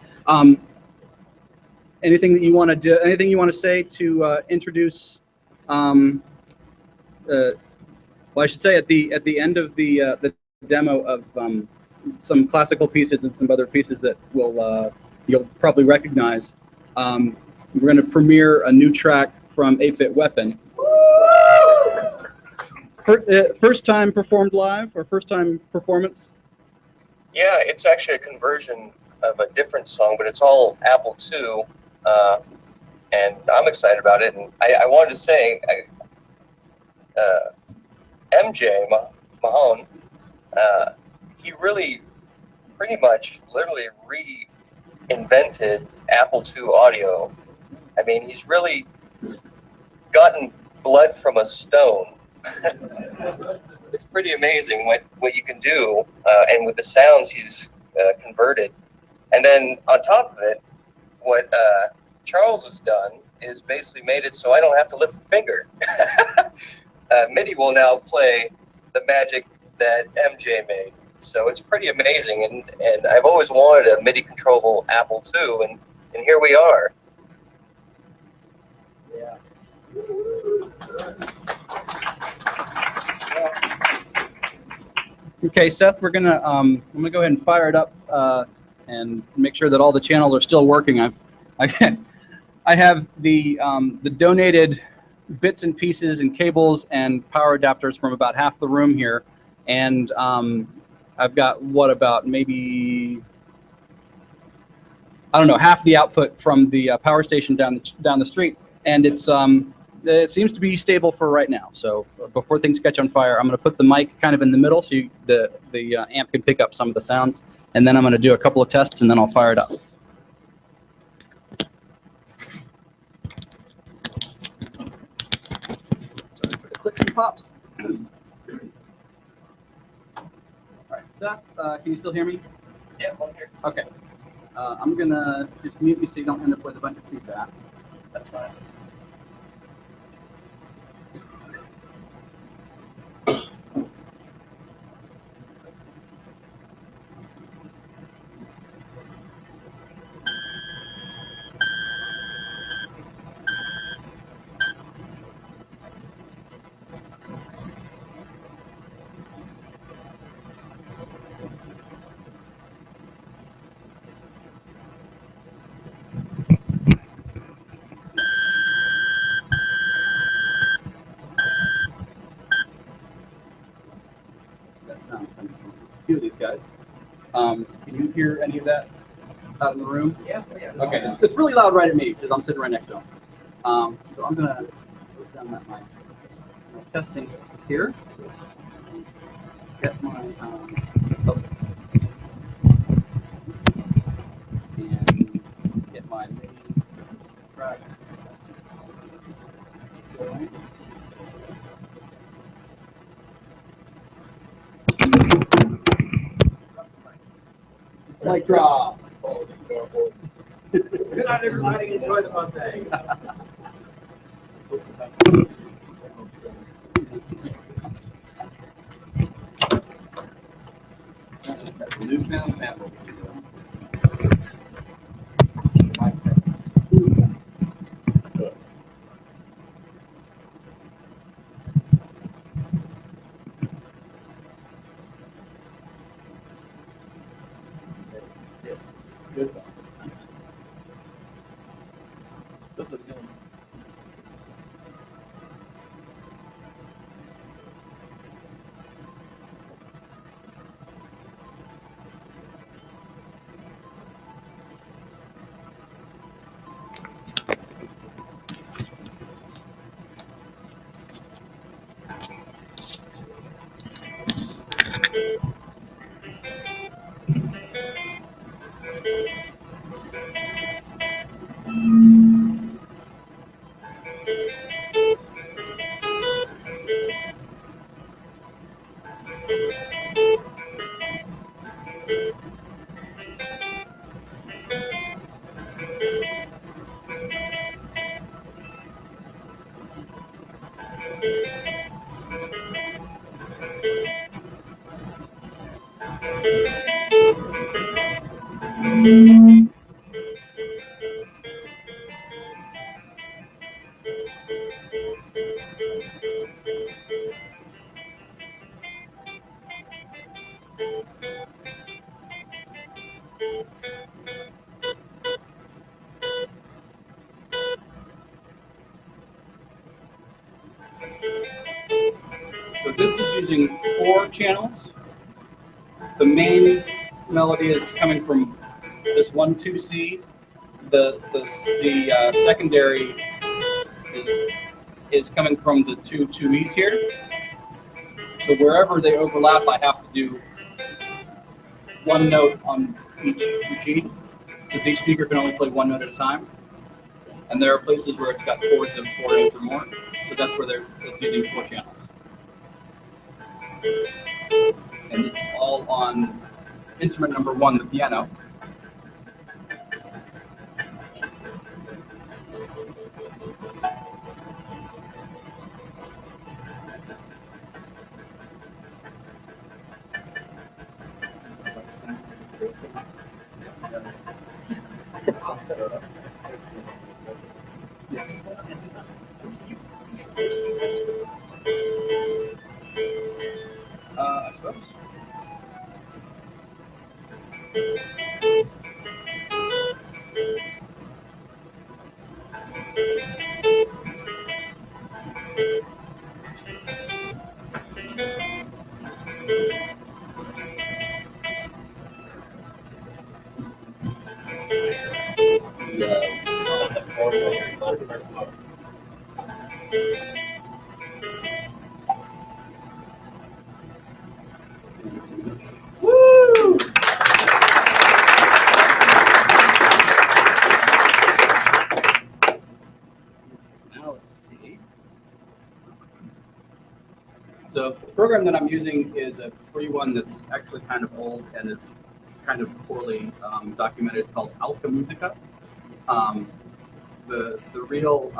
Anything that you want to do? Anything you want to say to introduce? Well, I should say at the end of the demo of some classical pieces and some other pieces that will you'll probably recognize. We're going to premiere a new track from 8-Bit Weapon. First time performed live or first time performance? Yeah, it's actually a conversion of a different song, but it's all Apple II, and I'm excited about it. And I wanted to say, MJ Mahon, he really pretty much literally reinvented Apple II audio. I mean, he's really gotten blood from a stone. It's pretty amazing what you can do, and with the sounds he's converted. And then on top of it, what Charles has done is basically made it so I don't have to lift a finger. MIDI will now play the magic that MJ made. So it's pretty amazing, and I've always wanted a MIDI controllable Apple II, and here we are. Yeah. Okay, Seth, I'm gonna go ahead and fire it up and make sure that all the channels are still working. I have the donated bits and pieces and cables and power adapters from about half the room here, and I've got about maybe, I don't know, half the output from the power station down the street, and it seems to be stable for right now. So before things catch on fire, I'm going to put the mic kind of in the middle so the amp can pick up some of the sounds, and then I'm going to do a couple of tests, and then I'll fire it up. Sorry for the clicks and pops. All right, Seth, can you still hear me? Yeah, I'm here. Okay. I'm going to just mute you so you don't end up with a bunch of feedback. That's fine. That sound coming from a few of these guys. Can you hear any of that out in the room? Yeah. Okay, it's really loud right at me because I'm sitting right next to him. So I'm gonna put down that mic. I'm testing here. Get my and get my MIDI track going. Mic drop. Good night, everybody. Enjoy the Monday. New sound sample. Good. This looks good. So this is using 4 channels. The main melody is coming from this 1-2C. The secondary is coming from the 2-2Es here. So wherever they overlap, I have to do one note on each machine, since each speaker can only play one note at a time. And there are places where it's got chords of 4 notes or more, so that's where it's using 4 channels. And this is all on instrument number 1, the piano. I suppose. Woo! Now let's see. So the program that I'm using is a free one that's actually kind of old and is kind of poorly documented. It's called Alpha Musica. The real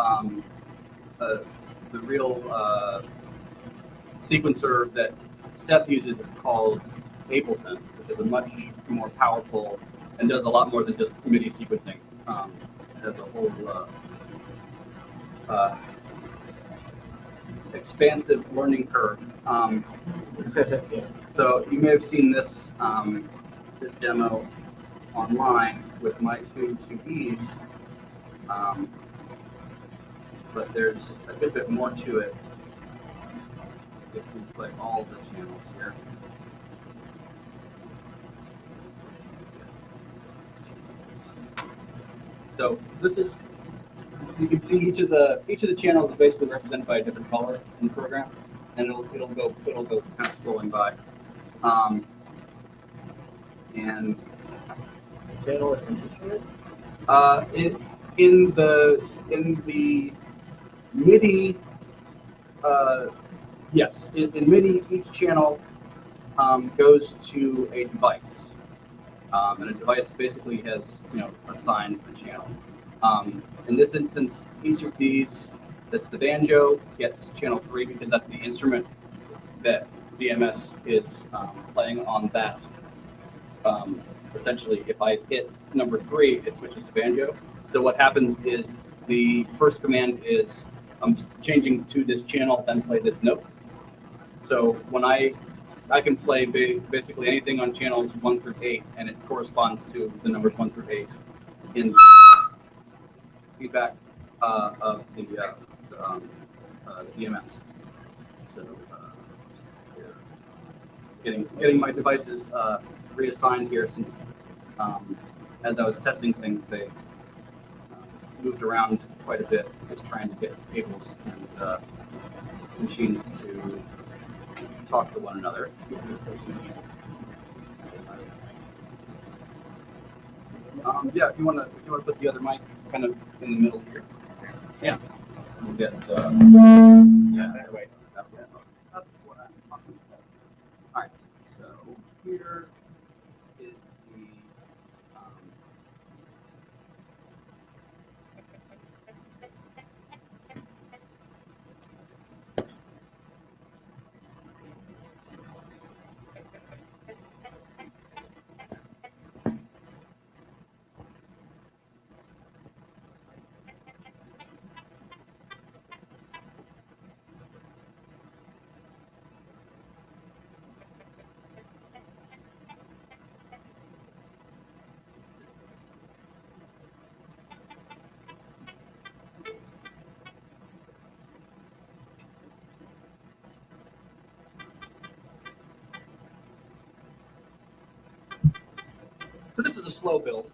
sequencer that Seth uses is called Ableton, which is a much more powerful and does a lot more than just MIDI sequencing. It has a whole expansive learning curve. So you may have seen this this demo online with my two Es, but there's a good bit more to it if we play all the channels here. So this is, you can see each of the channels is basically represented by a different color in the program, and it'll go kind of scrolling by. And Channel is an instrument? in the MIDI, yes, in MIDI, each channel goes to a device, and a device basically has assigned the channel. In this instance, each of these, that's the banjo, gets channel 3 because that's the instrument that DMS is playing on that. Essentially, if I hit number 3, it switches to banjo. So what happens is the first command is I'm changing to this channel, then play this note. So when I can play basically anything on channels 1 through 8, and it corresponds to the numbers 1 through 8 in feedback of the DMS. So getting my devices reassigned here, since as I was testing things, they moved around quite a bit, just trying to get cables and machines to talk to one another. Yeah, if you want to put the other mic kind of in the middle here. Yeah. We'll get yeah, that way. That's what I'm talking about. All right. So here is the so this is a slow build.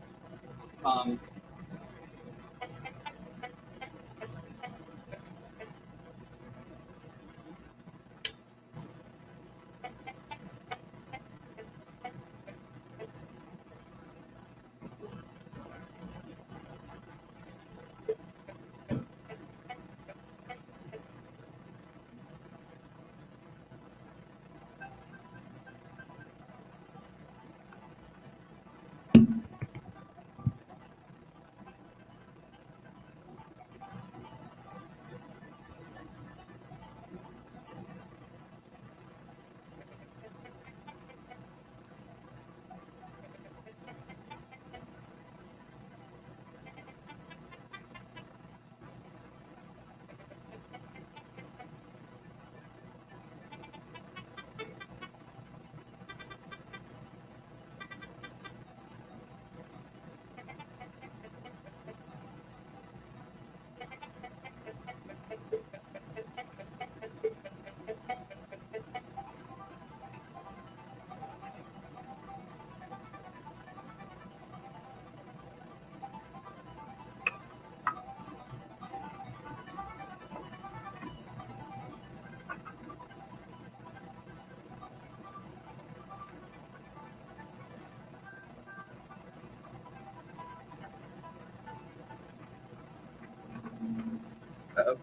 Uh-oh.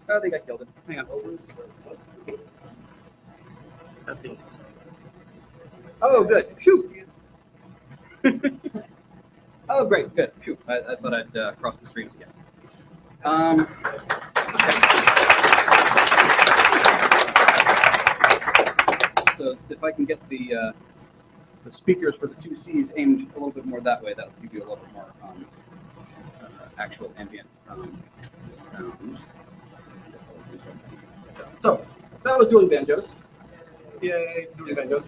I think I killed it. Hang on. Oh, good. Phew. Oh, great. Good. Phew. I thought I'd cross the streams again. Okay. So if I can get the speakers for the 2Cs aimed a little bit more that way, that will give you a little bit more actual ambient sound. So that was doing banjos. Yay, doing banjos.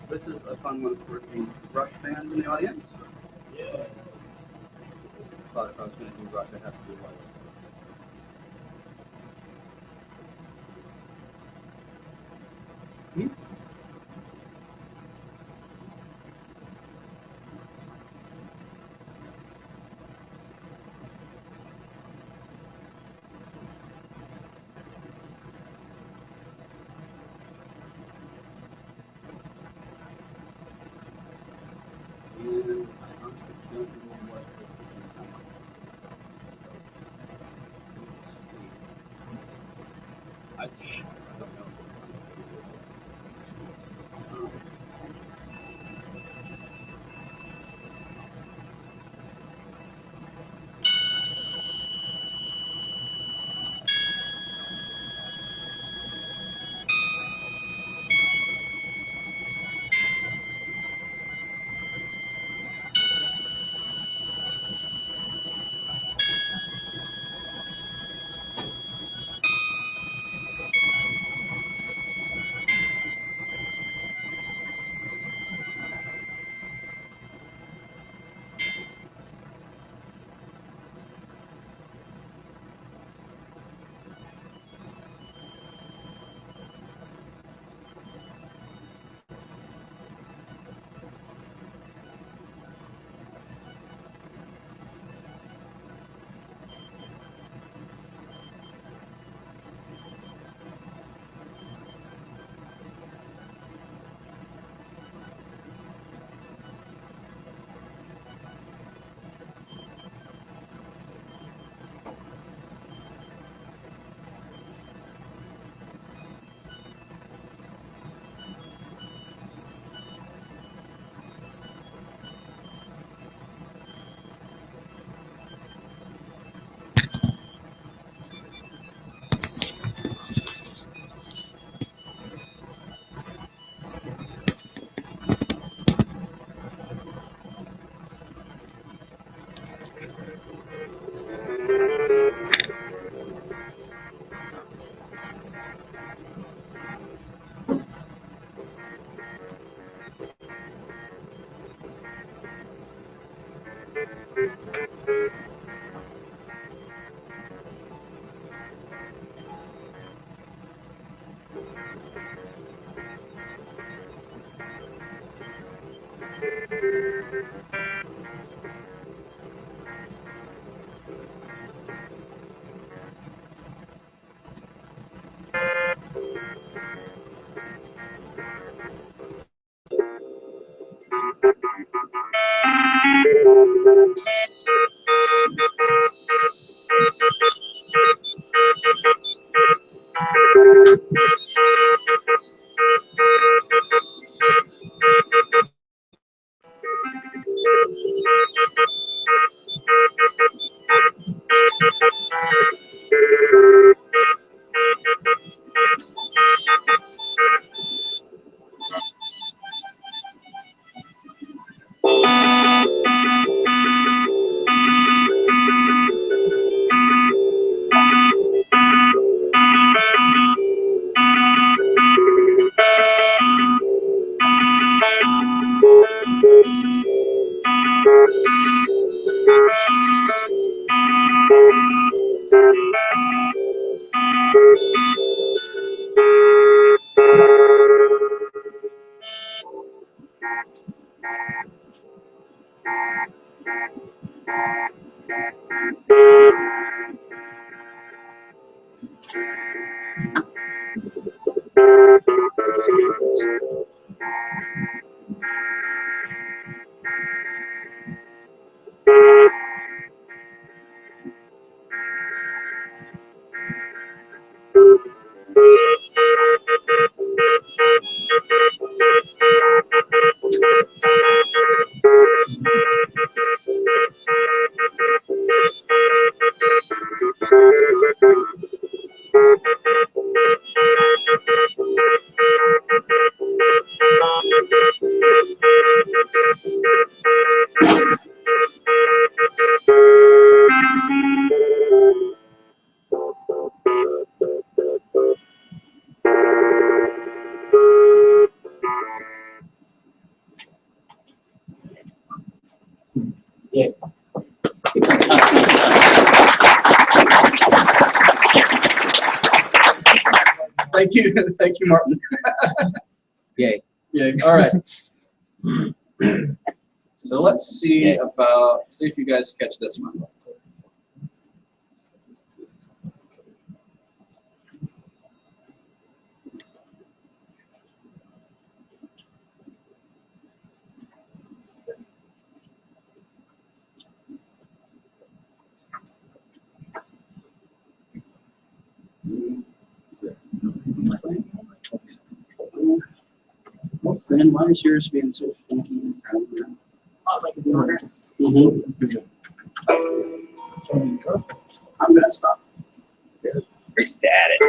This is a fun one for the Rush fans in the audience. Yeah. Thought if I was going to do Rush, I'd have to do one. I don't know. Thank you, Martin. Yay. Yeah. All right. So let's see if you guys catch this one. Whoops, man, why is yours being so funky? I'm gonna stop. Very static.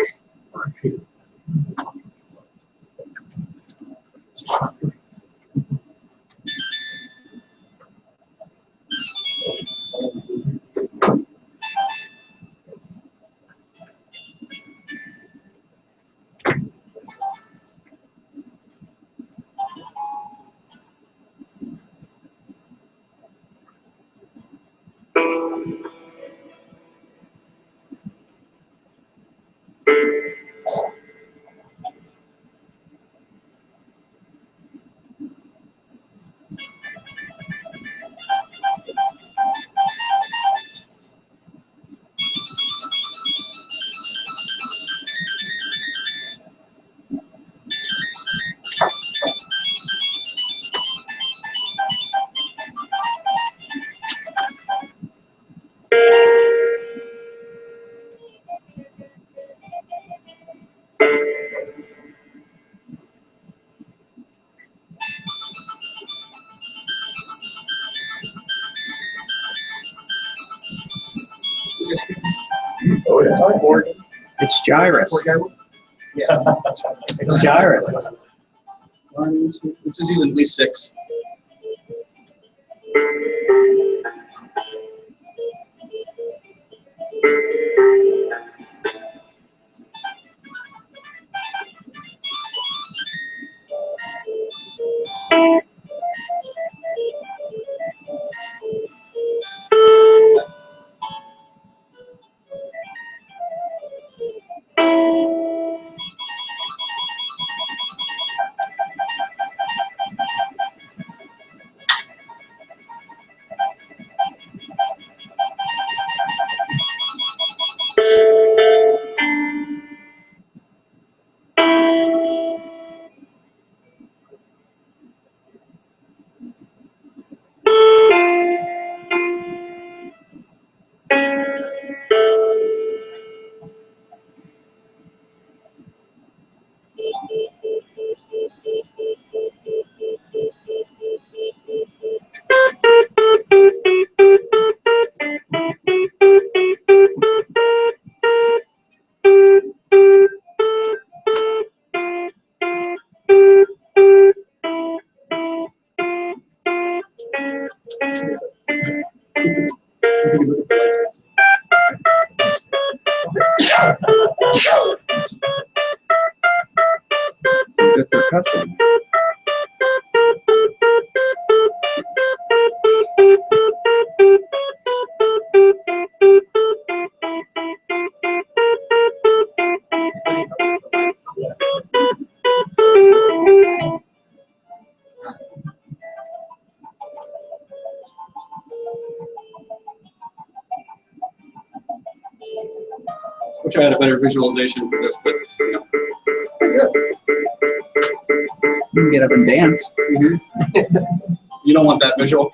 It's gyrus. Yeah. It's gyrus. This is using at least 6. Some good percussion. Wish I had a better visualization for this, but you know. You can get up and dance. You don't want that visual.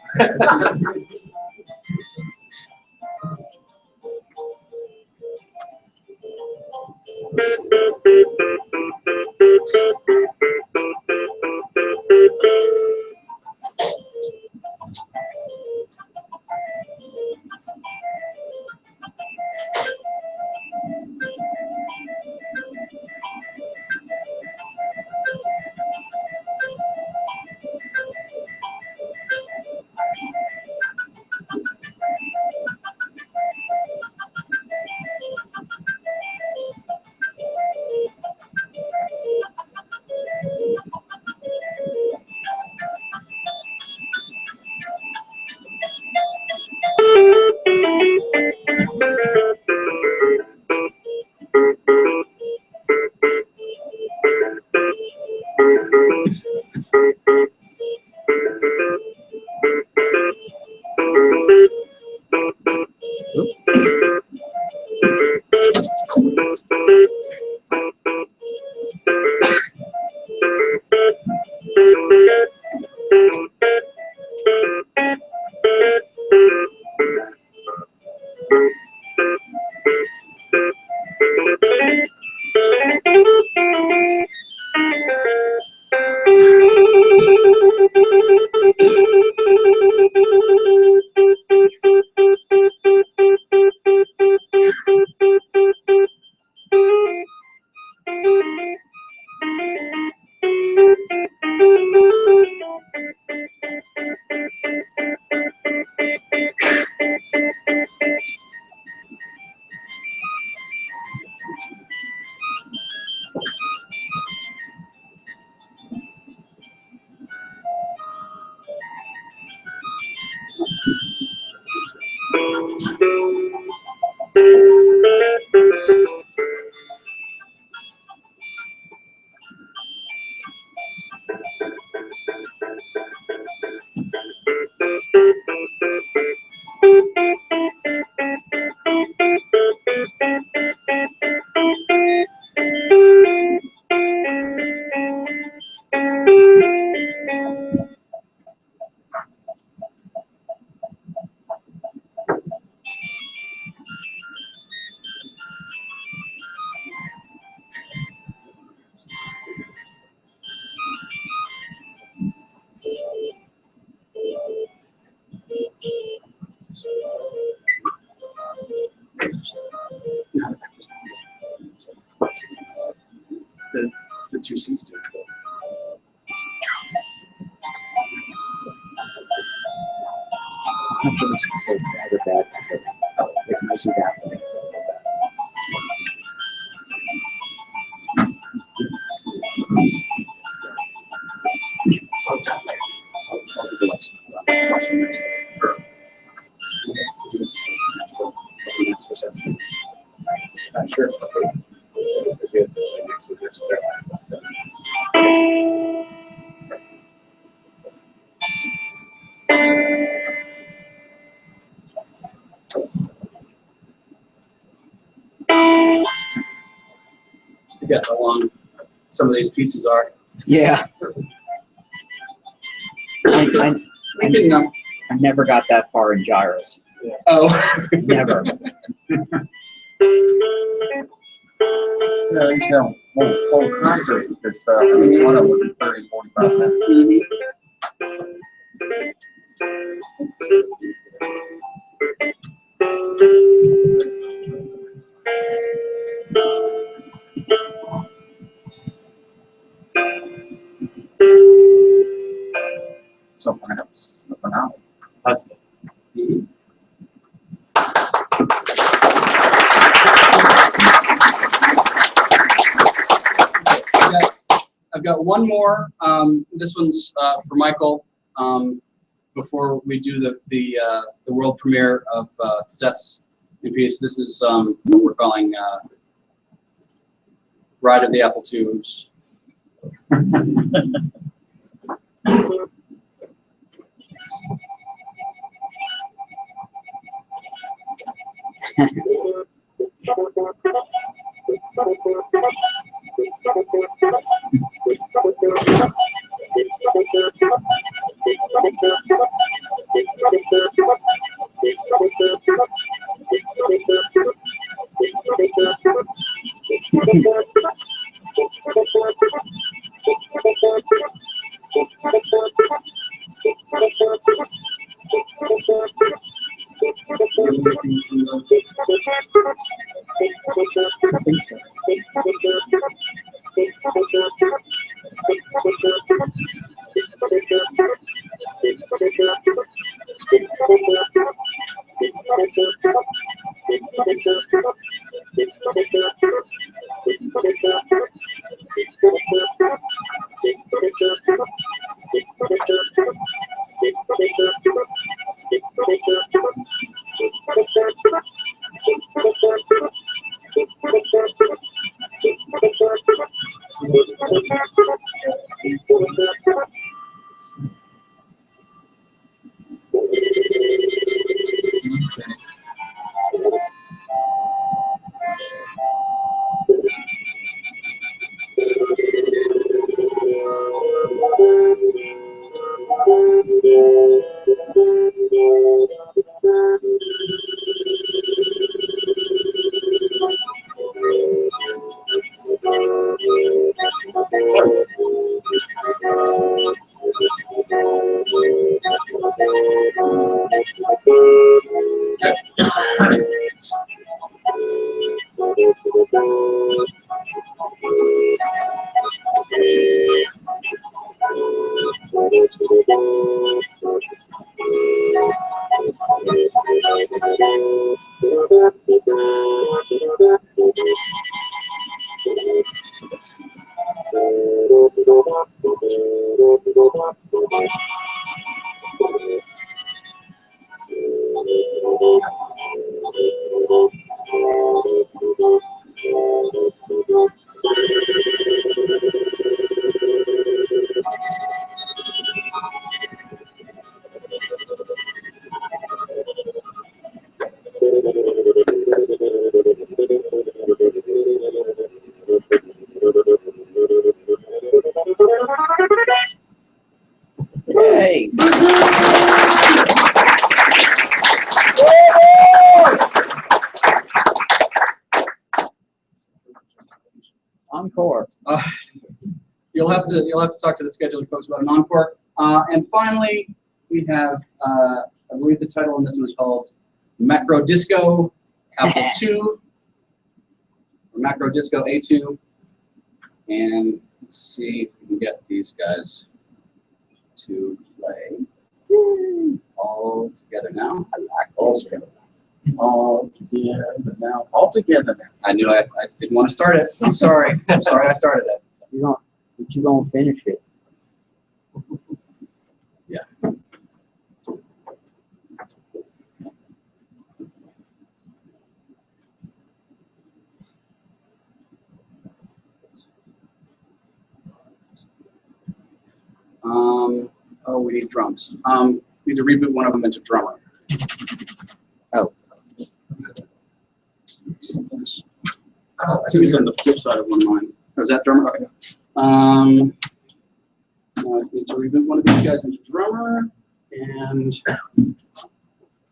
the two C's do. Sure. Forget how long some of these pieces are. Yeah. I never got that far in gyrus. Yeah. Oh. Never. Yeah, I used to have whole concerts with this stuff. And each one of them was 30, 45 minutes. So perhaps slipping out. I've got one more. This one's for Michael. Before we do the world premiere of Seth's new piece, this is what we're calling Ride of the Apple IIs. Hey. Encore. You'll have to talk to the scheduling folks about an encore. And finally, we have I believe the title on this one is called Macro Disco Apple II or Macro Disco A2. And let's see if we can get these guys to play all together now. I like all together. All together now. All together now. I knew I didn't want to start it. I'm sorry. I'm sorry I started it. But you gonna finish it. Yeah. Oh, we need drums. Need to reboot one of them into drummer. Oh. I think it's on the flip side of one of mine. Oh, is that drummer? Okay. I need to reboot one of these guys into drummer, and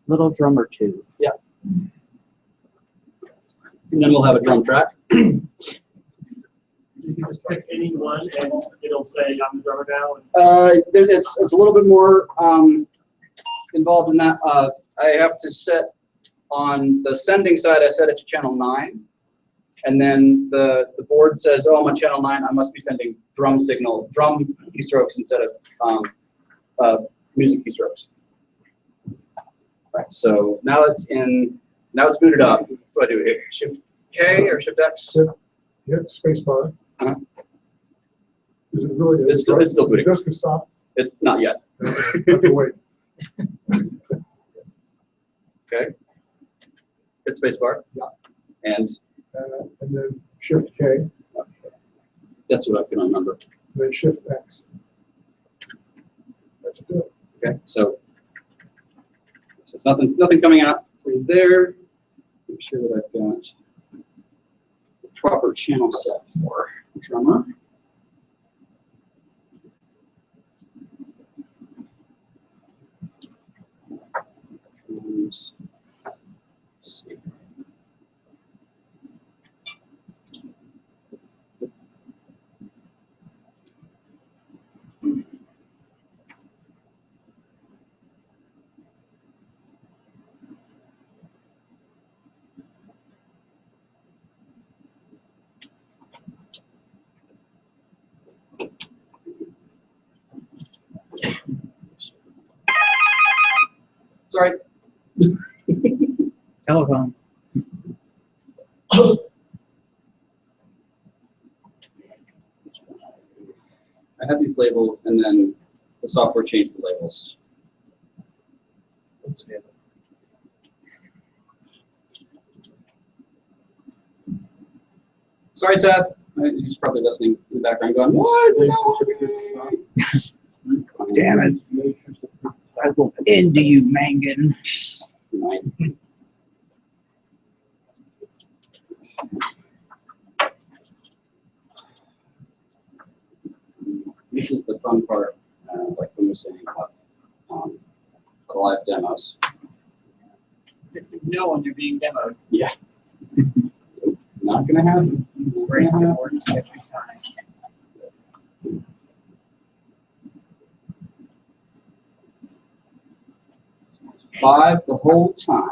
Little drummer too. yeah. And then we'll have a drum track. You can just pick any one and it'll say I'm the drummer now. It's a little bit more involved in that. I have to set on the sending side. I set it to channel 9, and then the board says, "Oh, I'm on channel 9. I must be sending drum keystrokes instead of music keystrokes." Right. So now it's in. Now it's booted up. What do I do here? Shift K or Shift X? Hit space bar. Uh-huh. Is it really? It's still booting. The disk is stopped. It's not yet. You have to wait. Okay. Hit space bar. Yeah. And And then Shift K, that's what I can remember. then Shift X. That's good. Okay. So it's nothing coming out from there. Make sure that I've got the proper channel set for drummer. Let's see. Sorry. Telephone. I had these labeled, and then the software changed the labels. Sorry, Seth. He's probably listening in the background going, "Why is it not working?" Damn it. I will end you, Mangin. This is the fun part, like when we're saying about the live demos. System know when you're being demoed. Yeah. Not gonna happen. It's great. It works every time. Five the whole time.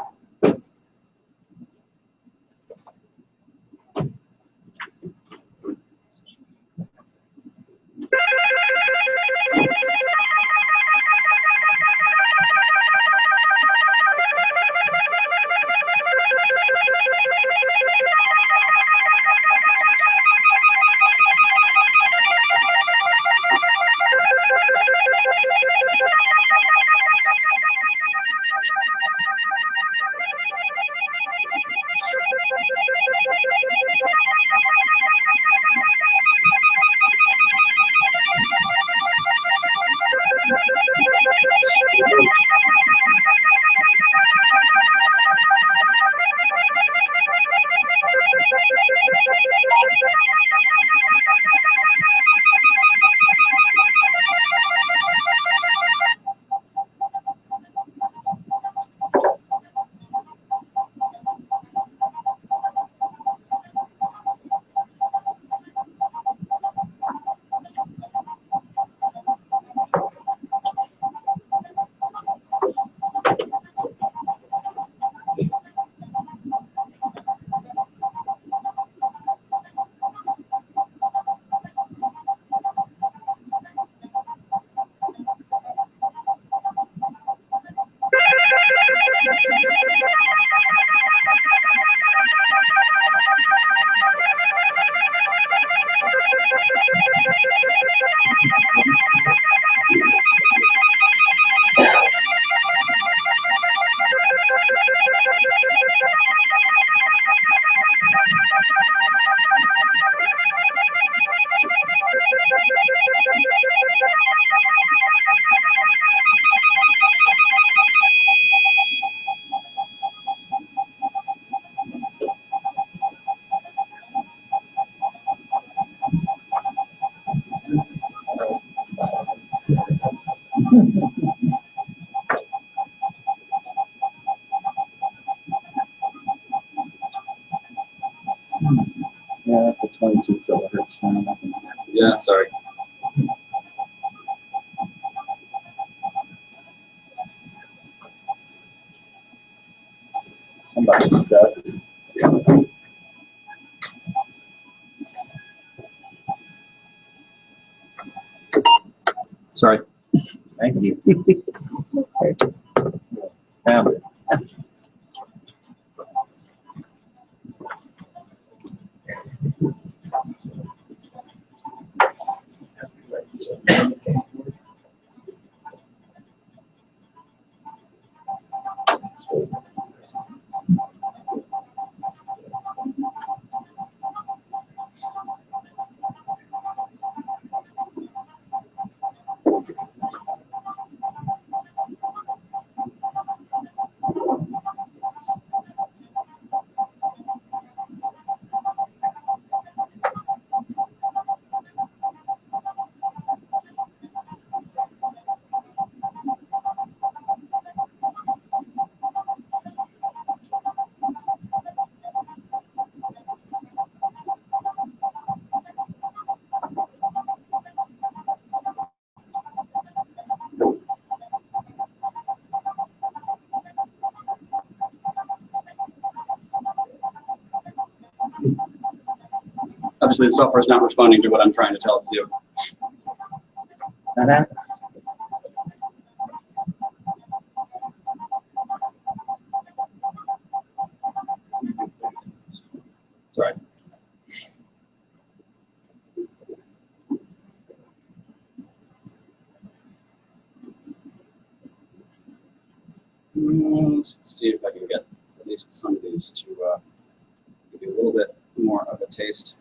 22 kilohertz sound. Yeah, sorry. Somebody's stuck. Sorry. Thank you. Found it. Obviously, the software is not responding to what I'm trying to tell it to do. That happens. Sorry. Let's see if I can get at least some of these to give you a little bit more of a taste.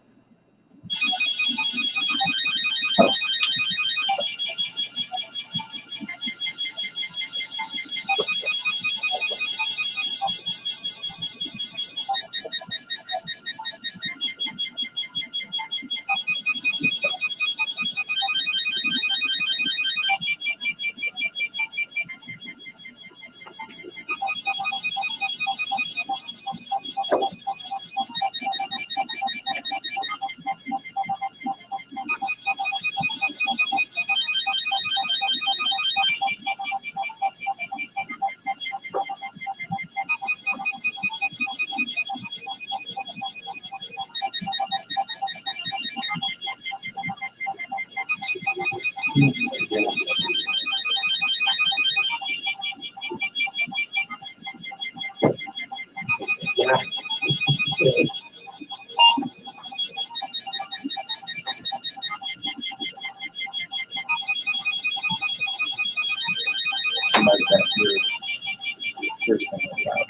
Somebody back here. Here's something about it.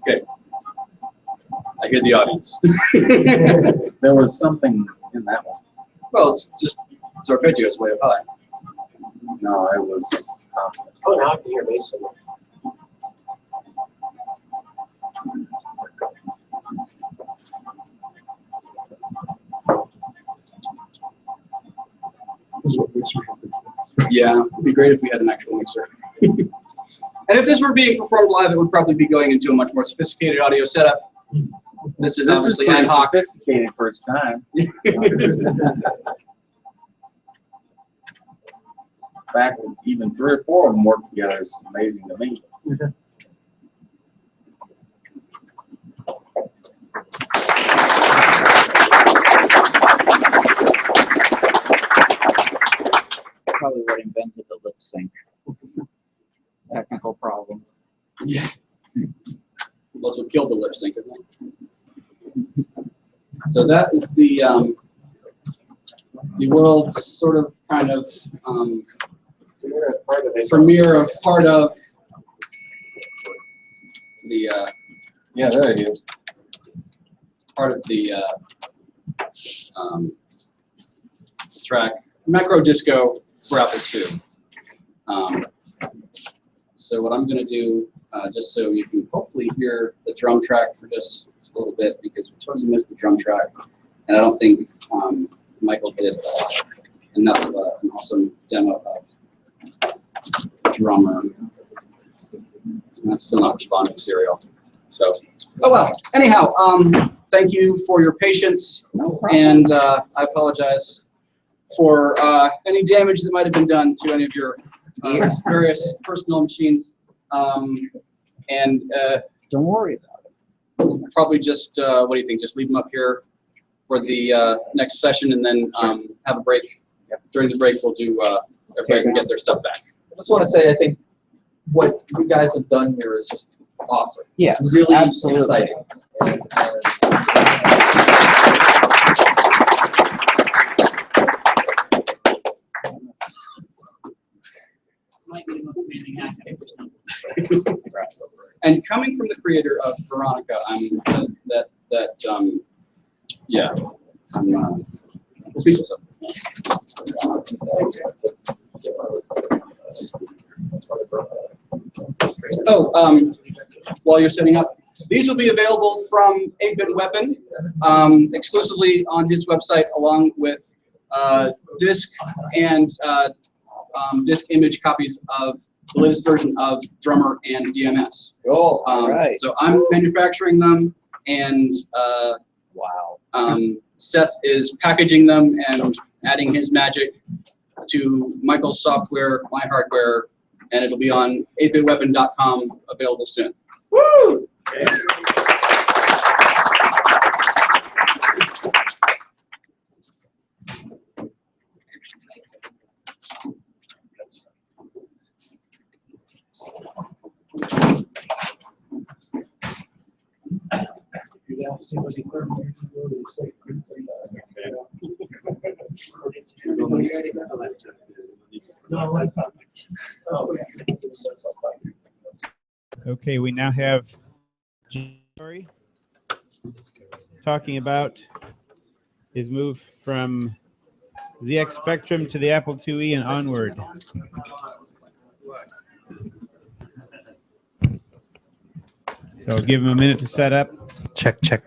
Okay. I hear the audience. There was something in that one. Well, it's arpeggios way up high. No, it was constant. Oh, now I can hear bass. Yeah, it'd be great if we had an actual mixer. And if this were being performed live, it would probably be going into a much more sophisticated audio setup. This is obviously pretty ad hoc. sophisticated for its time. Back when even 3 or 4 of them work together is amazing to me. Probably what invented the lip sync. Technical problems. Yeah. That's what killed the lip sync, isn't it? So that is the world's sort of kind of premiere of part of the Yeah, there it is. part of the track Macro Disco for Apple II. So what I'm going to do, just so you can hopefully hear the drum track for just a little bit, because we totally missed the drum track, and I don't think Michael did enough of an awesome demo of drummer. That's still not responding to serial. So, oh well. Anyhow, thank you for your patience, and I apologize for any damage that might have been done to any of your various personal machines. And Don't worry about it. probably just, what do you think? Just leave them up here for the next session, and then have a break. During the break, we'll do everybody can get their stuff back. I just want to say, I think what you guys have done here is just awesome. Yes, It's really absolutely. exciting. Might be the most amazing hack I've ever seen. And coming from the creator of Veronica, yeah, I'm speechless. Oh, while you're setting up, these will be available from 8-Bit Weapon exclusively on his website, along with disc and disc image copies of the latest version of Drummer and DMS. Oh, all right. So I'm manufacturing them, and Wow. Seth is packaging them and adding his magic to Michael's software, my hardware, and it'll be on 8bitweapon.com, available soon. Woo! Okay, we now have Jerry talking about his move from ZX Spectrum to the Apple IIe and onward. So I'll give him a minute to set up. Check, check.